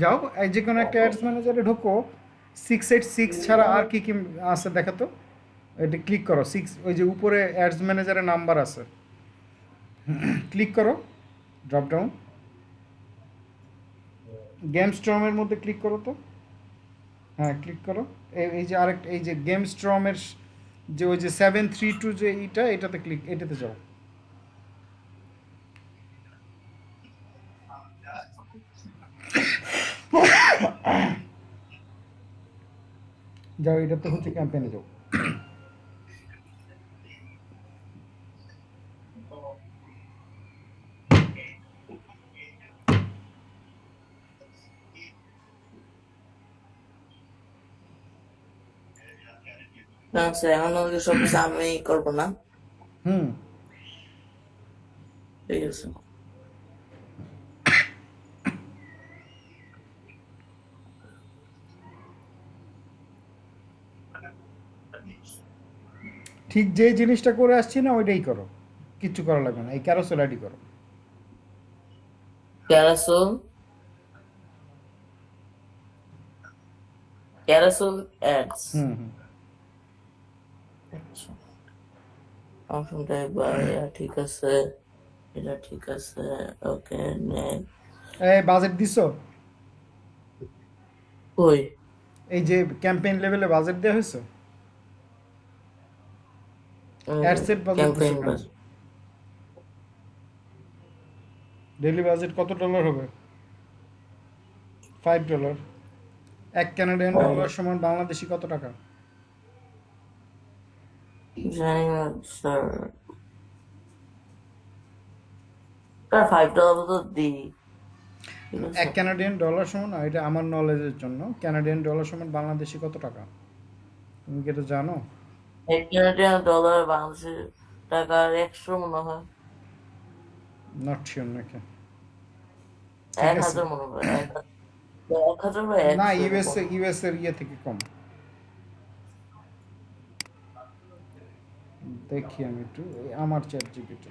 যাও এই যে কোনো একটা অ্যাডস ম্যানেজারে ঢোকো, 686 ছাড়া আর কি কি আছে দেখাতো, এটা ক্লিক করো 6, ওই যে উপরে অ্যাডস ম্যানেজারের নাম্বার আছে, ক্লিক করো, ড্রপ ডাউন গেম স্ট্রমের মধ্যে ক্লিক করো তো। হ্যাঁ ক্লিক করো, এই যে আরেকটা, এই যে গেম স্ট্রমের যে ওই যে 732 যে এটাতে ক্লিক, এটাতে যাও। যাও এটাতে হচ্ছে ক্যাম্পেইনে যাও। না স্যার, এখন ওগুলো সব কিছু আমি করবো না। হুম, ঠিক আছে। ঠিক যে জিনিসটা করে আসছি না ওইটাই করো, কিচ্ছু করা লাগবে না, এই ক্যারোসেল আইডি করো। ক্যারাসোল অ্যাডস। হুম হুম, আচ্ছা, অপশনটা একবার ঠিক আছে, এটা ঠিক আছে। ওকে, এই বাজেট দিছো? কই? এই যে ক্যাম্পেইন লেভেলে বাজেট দেওয়া হয়েছে? অ্যাডসেট বাজেট ক্যাম্পেইন দিছো? ডেইলি বাজেট কত ডলার হবে? $5। 1 কানাডিয়ান ডলার সমান বাংলাদেশি কত টাকা? জানি না স্যার, $5 তো দিই। 1 কানাডিয়ান ডলার সমান, এটা আমার নলেজের জন্য, কানাডিয়ান ডলার সমান বাংলাদেশি কত টাকা? তুমি কি এটা জানো? কানাডিয়ান ডলার বাংলাদেশের টাকার 100 মনে হয়, নট শিওর নাকি? ঠিক আছে। 1000 মনে হয়, 1000 বা না, 100 এরকম। ইউএস এর ইয়ে থেকে কম। দেখি আমি একটু আমার চ্যাট জিপিটি।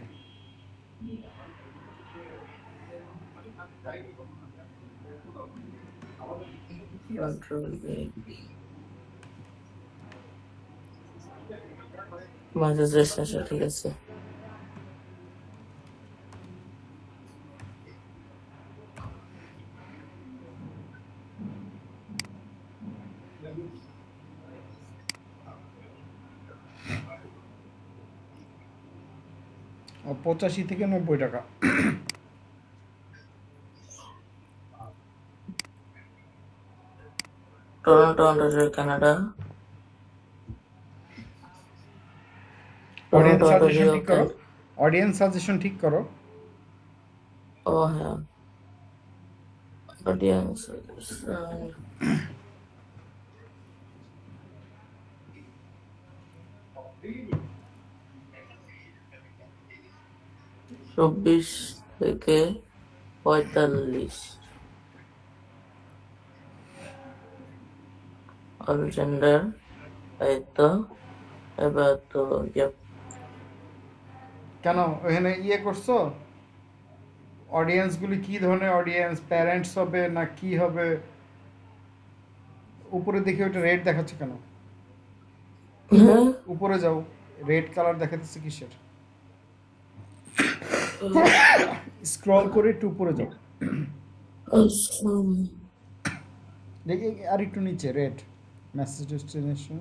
কন্ট্রোল মেসেজ এসেছে, ঠিক আছে। ও 85 থেকে 90 টাকা। Toronto, Ontario, Canada. Audience Toronto, suggestion Ontario, ঠিক করো, অডিয়েন্স সাজেশন ঠিক করো। ও হ্যাঁ, অডিয়েন্স 24 থেকে 45, অল জেন্ডার, এই তো। এবার তো কেন ওখানে ইয়ে করছো? অডিয়েন্সগুলি কি ধরনের অডিয়েন্স, প্যারেন্টস হবে না কি হবে? উপরে দেখে ওটা রেড দেখাচ্ছে কেন? হ্যাঁ, উপরে যাও, রেড কালার দেখাচ্ছে কিসের? স্ক্রল করে একটু উপরে যাও, দেখি আর একটু নিচে রেড মেসেজ ডেস্টিনেশন।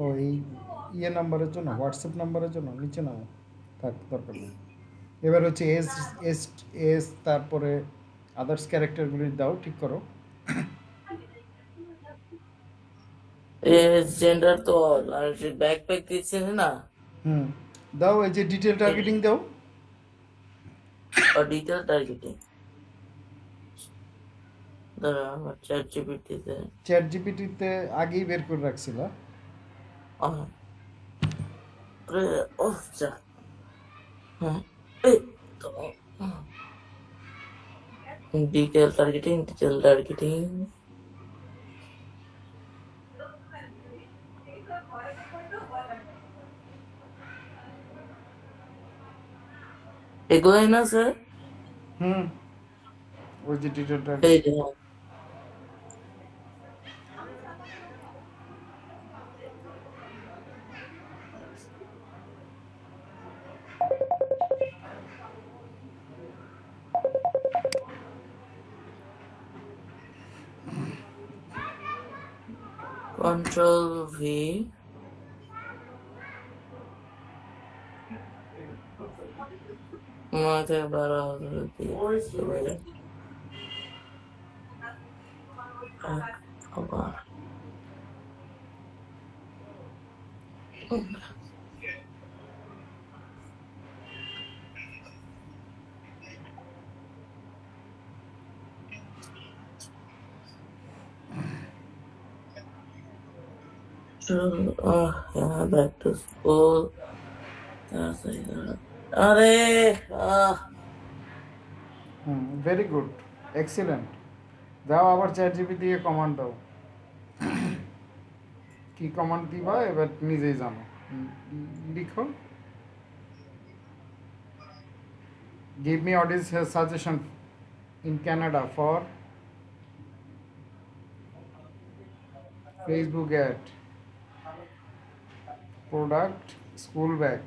ও এই ইয়ে নাম্বারের জন্য, হোয়াটসঅ্যাপ নাম্বারের জন্য নিচে নাও, থাক দরকার নেই। এবার হচ্ছে এস এস এস তারপরে আদার্স ক্যারেক্টারগুলি দাও, ঠিক করো। জেন্ডার তো all, আর যে ব্যাকপ্যাক দিচ্ছে না, হুম, দাও এই যে ডিটেল টার্গেটিং দাও। Detail targeting. দাঁড়া, আমার চ্যাট জিপিটিতে চ্যাট জিপিটিতে আগেই বের করে রাখছিল। ও যা, হ্যাঁ, এই তো ডিটেল টার্গেটিং। এগুলাই না স্যার? হুম, ওই যে ডিটেল এই টার্গেটিং। যে কন্ট্রোল ভি, মাঝে 12,000 দিয়ে আবার হ্যাঁ, ব্যাক টু স্কুল। তাড়াতাড়ি দাঁড়া। আরে আহ হুম, ভেরি গুড, এক্সিলেন্ট। দাও আবার চ্যাট জিপিটি দিয়ে কমান্ড দাও। কি কমান্ড দিবা এবার নিজেই জানো। লিখো, give me audience suggestion in Canada for Facebook ad, product, school bag.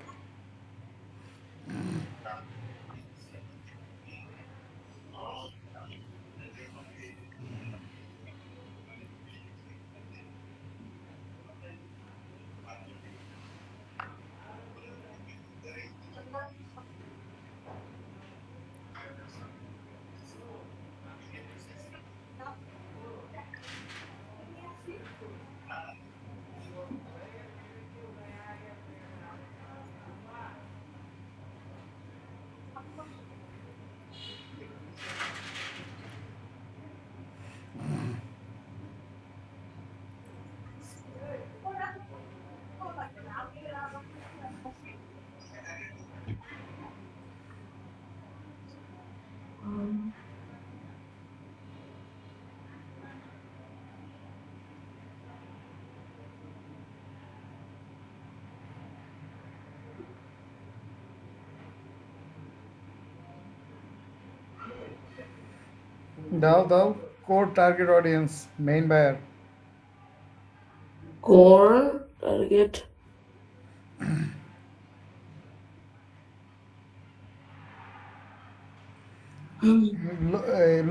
দাও core target audience main buyer core target.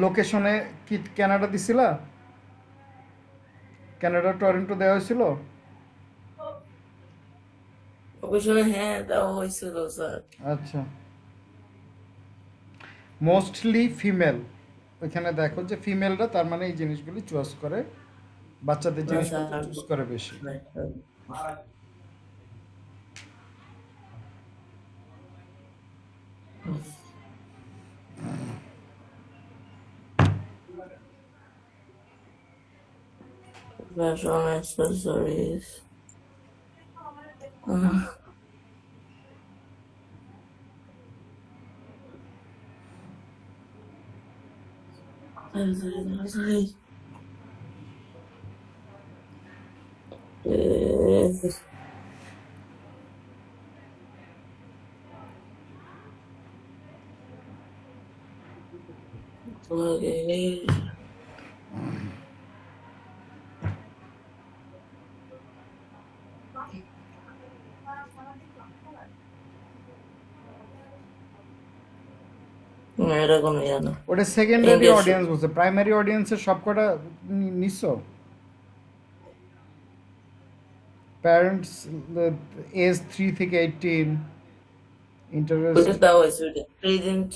লোকেশনে কি কানাডা দিছিলা? কানাডা টরন্টো দেওয়া হয়েছিল? ওখানে হ্যাঁ দেওয়া হয়েছিল স্যার। আচ্ছা, মোস্টলি ফিমেল। ওইখানে দেখো যে ফিমেলরা, তার মানে এই জিনিসগুলি চয়েস করে, বাচ্চাদের জিনিসপত্র চুজ করে বেশি। Fashion accessories. Okay. এটা কোনো ইয়ে না। ওটা সেকেন্ডারি English. অডিয়েন্স বলছে, প্রাইমারি অডিয়েন্সের সবকটা নিচ্ছ? প্যারেন্টস এজ 3 থেকে 18, ইন্টারেস্ট। ওইটা দেওয়া হয়েছে ওইটা। Present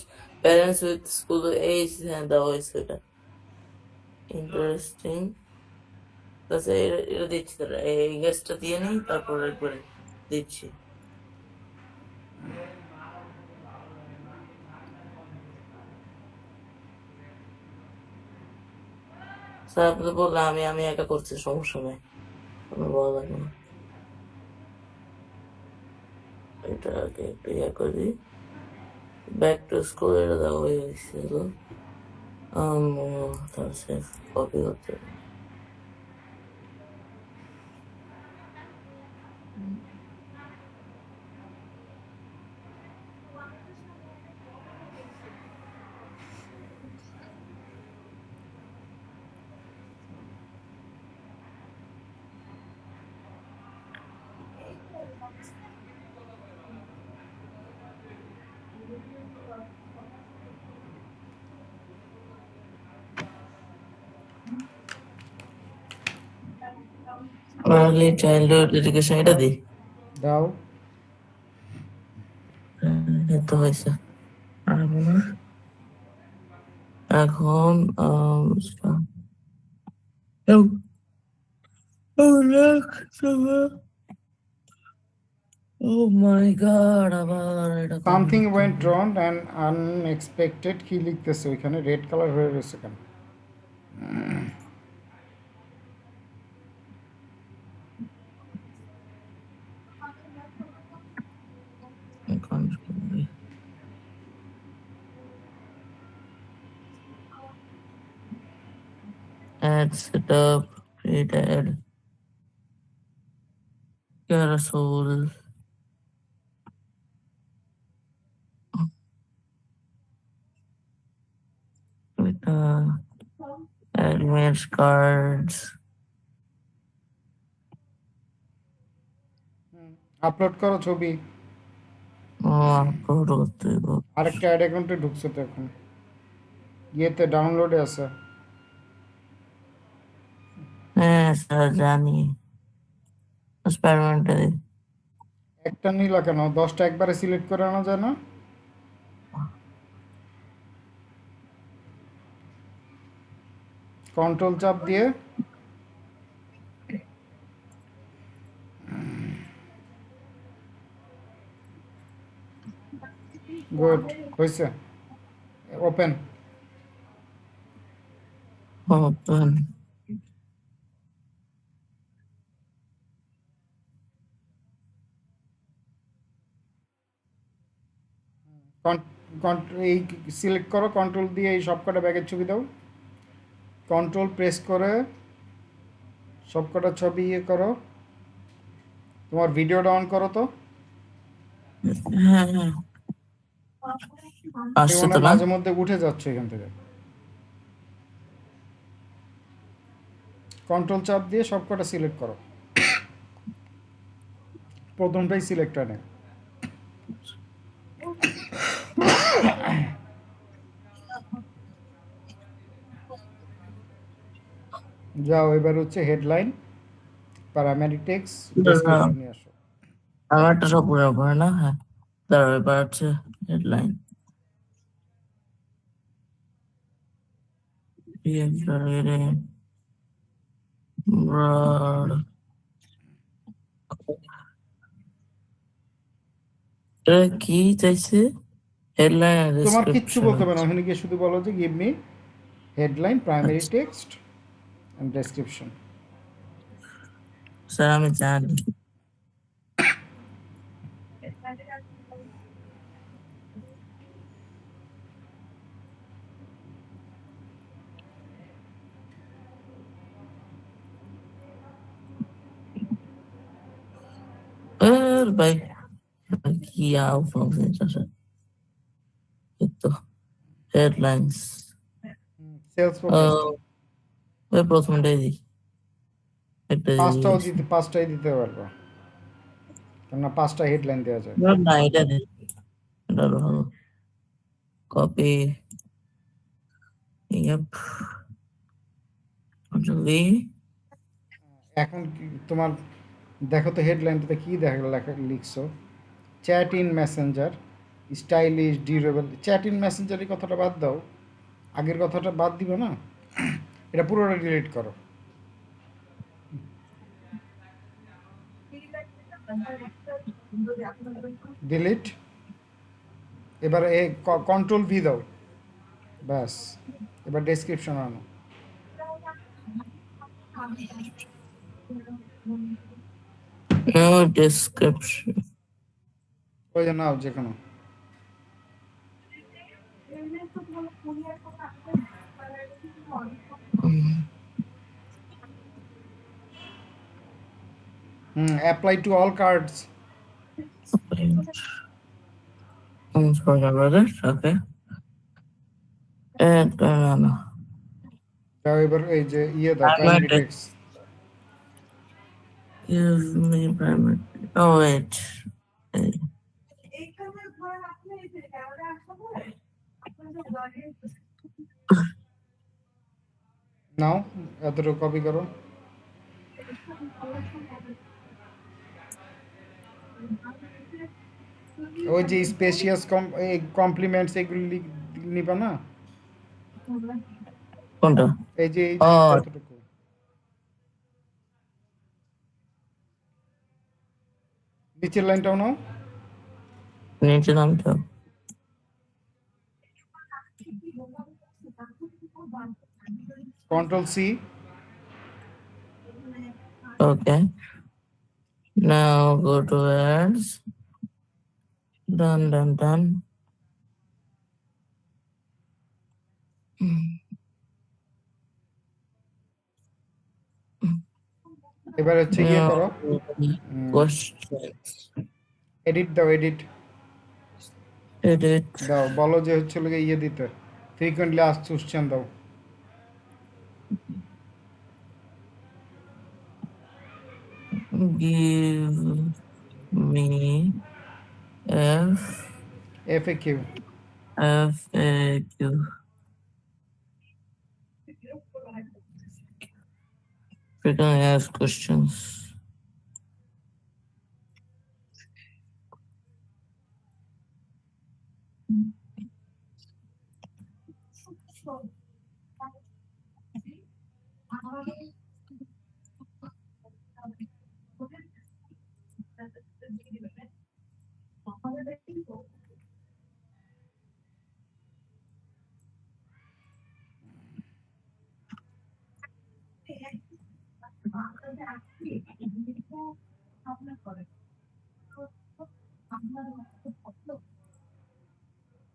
parents with school age, হ্যাঁ দেওয়া হয়েছে ওইটা। ইন্টারেস্টিং। তাছাড়া এটা দিচ্ছি তারা, এই গ্যাসটা দিয়ে নিই তারপর একবারে দিচ্ছি। স্যার আপনি বললে আমি একা করছি, সমস্যা নেই, কোনো বলা লাগবে না। এটা আগে একটু ইয়ে করি। ব্যাক টু স্কুল এটা দেওয়া হয়েছিল। তাহলে কপি করতে হবে। আর্লি চাইল্ডহুড এডুকেশন এটা দিই। দাও। এত হয়েছে পারবো না। এখন oh my god, আবার এটা something went wrong and unexpected কি লিখতেছে ওইখানে? রেড কালার হয়ে রয়েছে কেন? add setup, create ad, carousel, with advanced cards. Upload করো ছবি। আপলোড করতে হবে। আরেকটা অ্যাড অ্যাকাউন্টে ঢুকছে তো এখন, ইয়েতে ডাউনলোডে আছে। হ্যাঁ স্যার জানি, এক্সপেরিমেন্টে একটা নিলা কেন? 10টা একবারে সিলেক্ট করে আনা যায় না? কন্ট্রোল চাপ দিয়ে গুড হয়েছে। ওপেন। ওপেন। এই সিলেক্ট করো, কন্ট্রোল দিয়ে এই সবকটা ব্যাগের ছবি দাও। কন্ট্রোল প্রেস করে সবকটা ছবি ইয়ে করো। তোমার ভিডিওটা অন করো তো। হ্যাঁ হ্যাঁ আসছে তো না? মাঝে মধ্যে উঠে যাচ্ছে এখান থেকে। কন্ট্রোল চাপ দিয়ে সবকটা সিলেক্ট করো, প্রথমটাই সিলেক্ট হয় না। যাও এবার হচ্ছে হেডলাইন, প্যারামেডিক টেক্সট, ডেসক্রিপশন নিয়ে আসো। আমারটা সব পুরো পড়ে না, হ্যাঁ দাঁড়াও, এবার হচ্ছে হেডলাইন। এটা কি চাইছে? হেডলাইন আর তোমার কিচ্ছু ডেসক্রিপশন। বলতে পারো না, ওখানে গিয়ে শুধু বলো যে give me headline, primary text and description. Sir আমি জানি। ভাই কি ফাংশন আছে? এই তো হেডলাইন্স। সেলস ফোকাসড, ওই প্রথমটাই দিই, একটা দিয়ে পাঁচটাই দিতে পারবো, কেননা পাঁচটা হেডলাইন দেওয়া যায়। না এটা দিই, এটা আরো ভালো। কপি, ইয়াপ, কন্ট্রোল এখন তোমার দেখো তো হেডলাইনটাতে কি লেখা লিখছো, chat in messenger, stylish, durable. Chat in মেসেঞ্জারের কথাটা বাদ দাও, আগের কথাটা বাদ দিবে না, এটা পুরোটা ডিলিট করো। ডিলিট। এবার কন্ট্রোল ভি দাও, ব্যাস। এবার ডেসক্রিপশন আনো। ডেসক্রিপশন। ওই যে নাও যে কোনো। Apply to all cards. Okay, না দাও এবার এই যে ইয়ে দাও, primary text. give me primary. Oh wait. এইখানে ধরে রাখলে এই যে ক্যামেরা আসতে পারে আপনাদের ঘরে নাও এতটুকু কপি করো। ওই যে স্পেশিয়াস কমপ্লিমেন্টস এগুলো নিবা না, কোনটা? এই যে ও এতটুকু। নিচের লাইনটাও নাও, নিচে নামতে হবে। Control C. Okay. Now go to ads. Done. এবার হচ্ছে ইয়ে করো, Questions. এডিট দাও, এডিট Edit. দাও, বলো যে হচ্ছে লোকে ইয়ে দিতে, ফ্রিকোয়েন্টলি আস্ক কোশ্চেন দাও। Give me FAQ। FAQ. Frequently asked questions.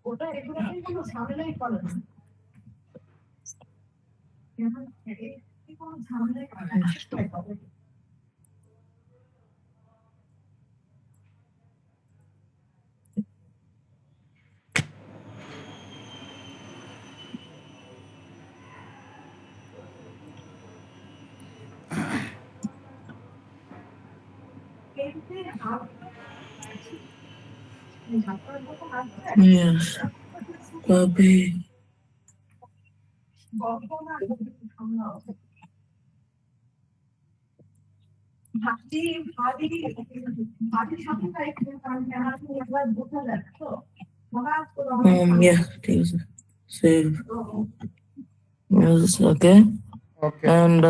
ওটা এগুলো কোনো ঝামেলাই করে না কোনো ঝামেলাই করে না Yes, puppy. ভাবছি ভাবি ভাবির সাথে কারণ ক্যামেরা একবার বোঝা যাচ্ছে তো Yeah, ঠিক আছে। Save. Yes, okay. Okay, And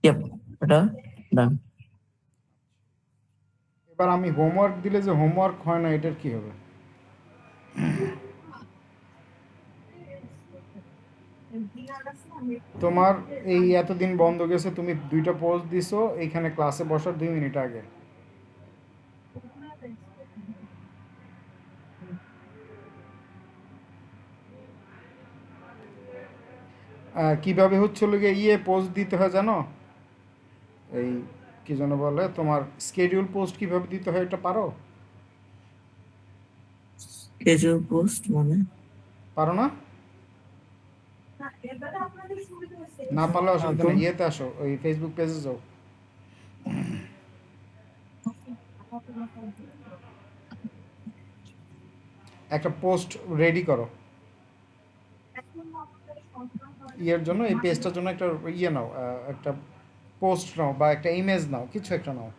yep, এটা done. এবার আমি হোমওয়ার্ক দিলে যে হোমওয়ার্ক হয় না, এটার কি হবে? তোমার এই এতদিন বন্ধ গেছে, তুমি 2টা পোস্ট দিছো এইখানে ক্লাসে বসার 2 মিনিট আগে। কিভাবে হচ্ছিল গিয়ে পোস্ট দিতে হয় জানো? এই কি যেন বলে, তোমার স্কেডিউল পোস্ট কিভাবে দিতে হয় এটা পারো? Schedule post মানে পারো না? এবারে আপনাদের সুবিধা হচ্ছে না পারলে অসুবিধা নেই, ইয়েতে আসো, ওই ফেসবুক পেজে যাও। একটা পোস্ট রেডি করো ইয়ের জন্য, এই পেজটার জন্য একটা ইয়ে নাও, একটা পোস্ট নাও বা একটা ইমেজ নাও, কিছু একটা নাও,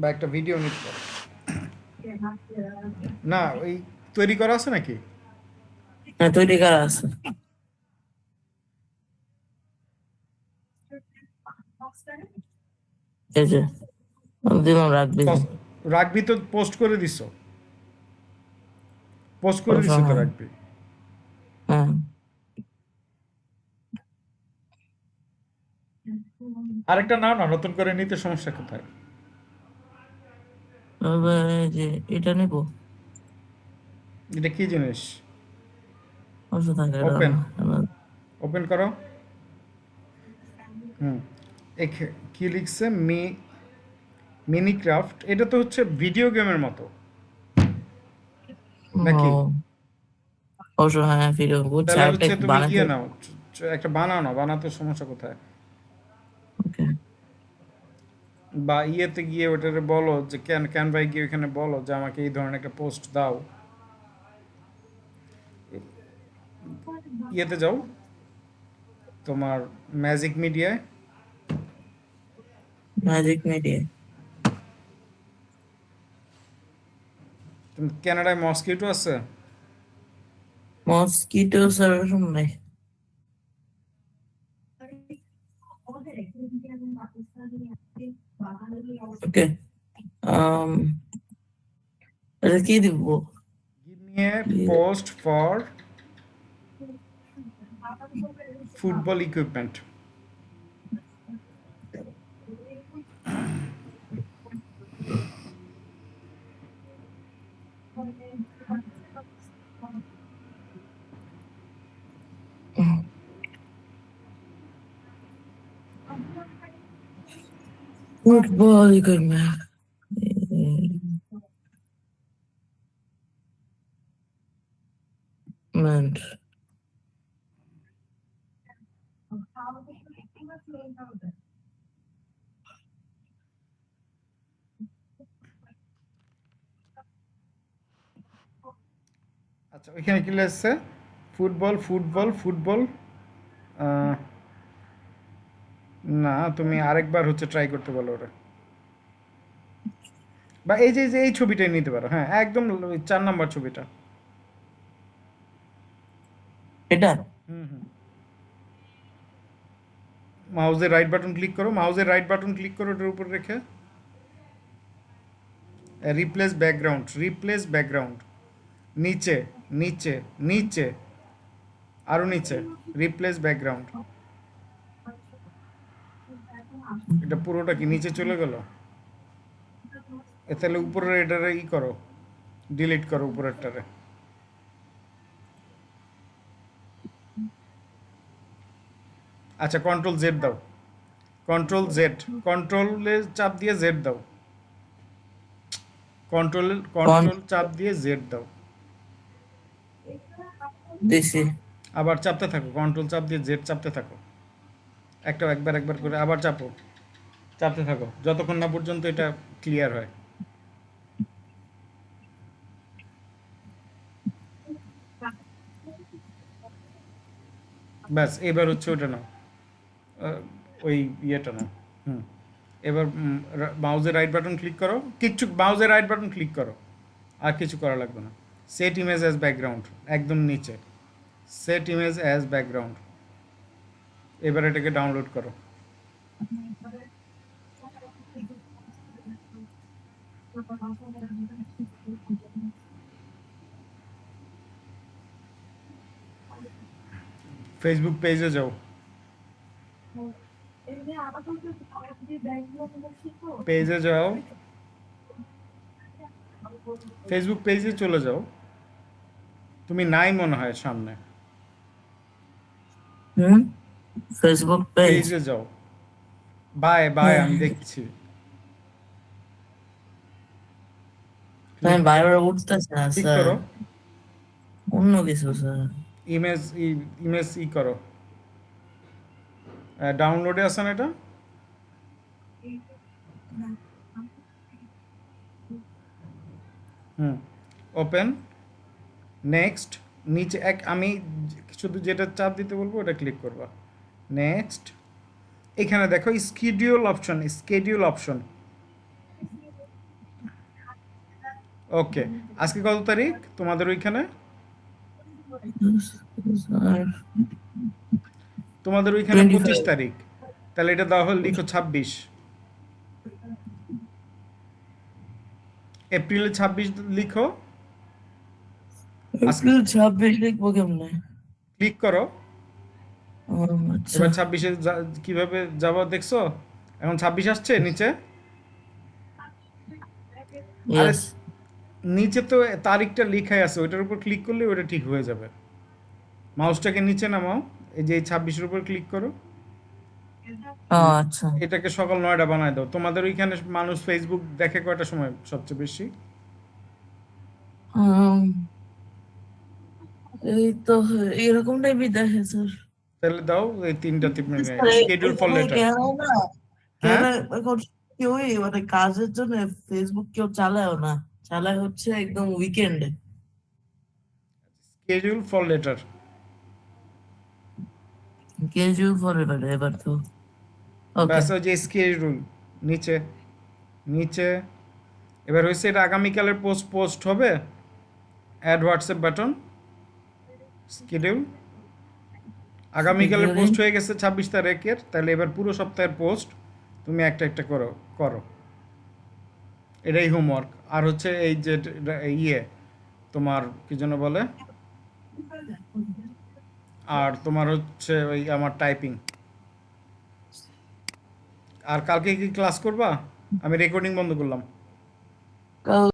বা একটা ভিডিও নিতে পারো। না, ওই তৈরি করা আছে নাকি? হ্যাঁ, তৈরি করা আছে। এই যে দিলাম রাখবি। রাখবি তো পোস্ট করে দিছো, পোস্ট করে দিছো তো রাখবি। হ্যাঁ, আরেকটা নাও না, নতুন করে নিতে সমস্যা কোথায়? তবে এই যে এটা নিবো, এটা কি জিনিস? অবশ্য থাকে এটা Open. না। ওপেন করো। কি লিখছে? মিনিক্রাফট। এটা তো হচ্ছে ভিডিও গেমের মতো নাকি? ও, অবশ্য হ্যাঁ, ভিডিও বুঝছি। তাহলে আরেকটা হচ্ছে তুমি বানাতে ইয়ে নাও, একটা বানাও না, বানাতে সমস্যা কোথায়? ওকে। বা ইয়েতে গিয়ে ওটারে বলো যে ক্যানভায় গিয়ে ওখানে বলো যে আমাকে এই ধরনের একটা পোস্ট দাও। ইয়েতে যাও, তোমার ম্যাজিক মিডিয়ায়। Magic media. তুমি কানাডায় মসকিটো আছে? মসকিটো সার্ভেশন নাই। ওকে, এটা কি দিব? Give me a post for football equipment. Football equipment. আচ্ছা, ওইখানে কি লেখছে? Football football football. না, তুমি আরেকবার হচ্ছে ট্রাই করতে বলো ওটা, বা এই যে এই ছবিটাই নিতে পারো। হ্যাঁ, একদম 4 নাম্বার ছবিটা। এটা মাউসের রাইট বাটন ক্লিক করো, মাউসের রাইট বাটন ক্লিক করো ওটার উপর রেখে রিপ্লেস ব্যাকগ্রাউন্ড, রিপ্লেস ব্যাকগ্রাউন্ড, নিচে নিচে নিচে, আরো নিচে, রিপ্লেস ব্যাকগ্রাউন্ড। এটা পুরোটা কি নিচে চলে গেল? তাহলে উপরের এটারে ই করো, ডিলিট করো উপরেরটারে। আচ্ছা, কন্ট্রোল জেড দাও, কন্ট্রোল জেড, কন্ট্রোলে চাপ দিয়ে জেড দাও, কন্ট্রোল চাপ দিয়ে জেড দাও। দিছি। আবার চাপতে থাকো, কন্ট্রোল চাপ দিয়ে জেড চাপতে থাকো। একবার একবার করে আবার চাপতে থাকো যতক্ষণ না পর্যন্ত এটা ক্লিয়ার হয়। ব্যাস এবার হচ্ছে ওটা নাও, ওই ইয়েটা নাও। হুম, এবার মাউজের রাইট বাটন ক্লিক করো, মাউজের রাইট বাটন ক্লিক করো, আর কিছু করা লাগবে না। সেট ইমেজ অ্যাজ ব্যাকগ্রাউন্ড একদম নিচে, সেট ইমেজ অ্যাজ ব্যাকগ্রাউন্ড। এবার এটাকে ডাউনলোড করো। ফেসবুক পেজে যাও, এমনি আপাতত যে ব্যাংকগুলো শিখবো পেজে যাও, ফেসবুক পেজে চলে যাও। তুমি নাই মনে হয় সামনে, ফেসবুক পেজ। পেজে যাও। বাই আমি দেখছি। আমি বারবার উঠতেছে না ক্লিক স্যার, করো, অন্য কিছু স্যার। ইমেজ করো, ডাউনলোডে আছে না এটা? ওপেন, নেক্সট, নিচে আমি শুধু যেটা চাপ দিতে বলবো ওটা ক্লিক করবা। নেক্সট, এখানে দেখো স্কেডিউল অপশন। ওকে, আজকে কত তারিখ তোমাদের ওইখানে? স্যার তোমাদের ওইখানে 25 25 তারিখ, তাহলে এটা দেওয়া হল লিখো 26, এপ্রিলে 26 লিখো, এপ্রিল 26 লিখবো কেমনে? ক্লিক করো। আচ্ছা এবার 26-এ কিভাবে যাবো দেখছো? এখন 26 আসছে নিচে। আরে ইয়েস। নিচে তো তারিখটা লেখাই আছে, ওইটার উপর ক্লিক করলে ওটা ঠিক হয়ে যাবে। মাউসটাকে নিচে নামাও, এই যে এই 26-এর উপর ক্লিক করো। আচ্ছা এটাকে সকাল 9টা বানায় দাও। তোমাদের ওইখানে মানুষ ফেসবুক দেখে কয়টার সময় সবচেয়ে বেশি? এই তো এরকম টাইপই দেখে স্যার। তাহলে দাও এই 3টা স্কেডিউল ফর লেটার। কেন না, হ্যাঁ, এখন কেউই মানে কাজের জন্য ফেসবুক কেউ চালায়ও না, চালায় হচ্ছে একদম উইকেন্ডে। Schedule for letter. Casual for এবার তো ওকে। ব্যাস ওই যে স্কেডিউল নিচে নিচে। এবার হয়েছে এটা আগামীকালের পোস্ট হবে, অ্যাড হোয়াটসঅ্যাপ বাটন, স্কেডিউল। আগামীকালের পোস্ট হয়ে গেছে 26 তারিখের, তাহলে এবার পুরো সপ্তাহের পোস্ট তুমি একটা একটা করো। এটাই হোমওয়ার্ক। আর হচ্ছে এই যে তোমার কি যেন বলে, আর তোমার হচ্ছে ওই আমার টাইপিং। আর কালকে কি ক্লাস করবা? আমি রেকর্ডিং বন্ধ করলাম।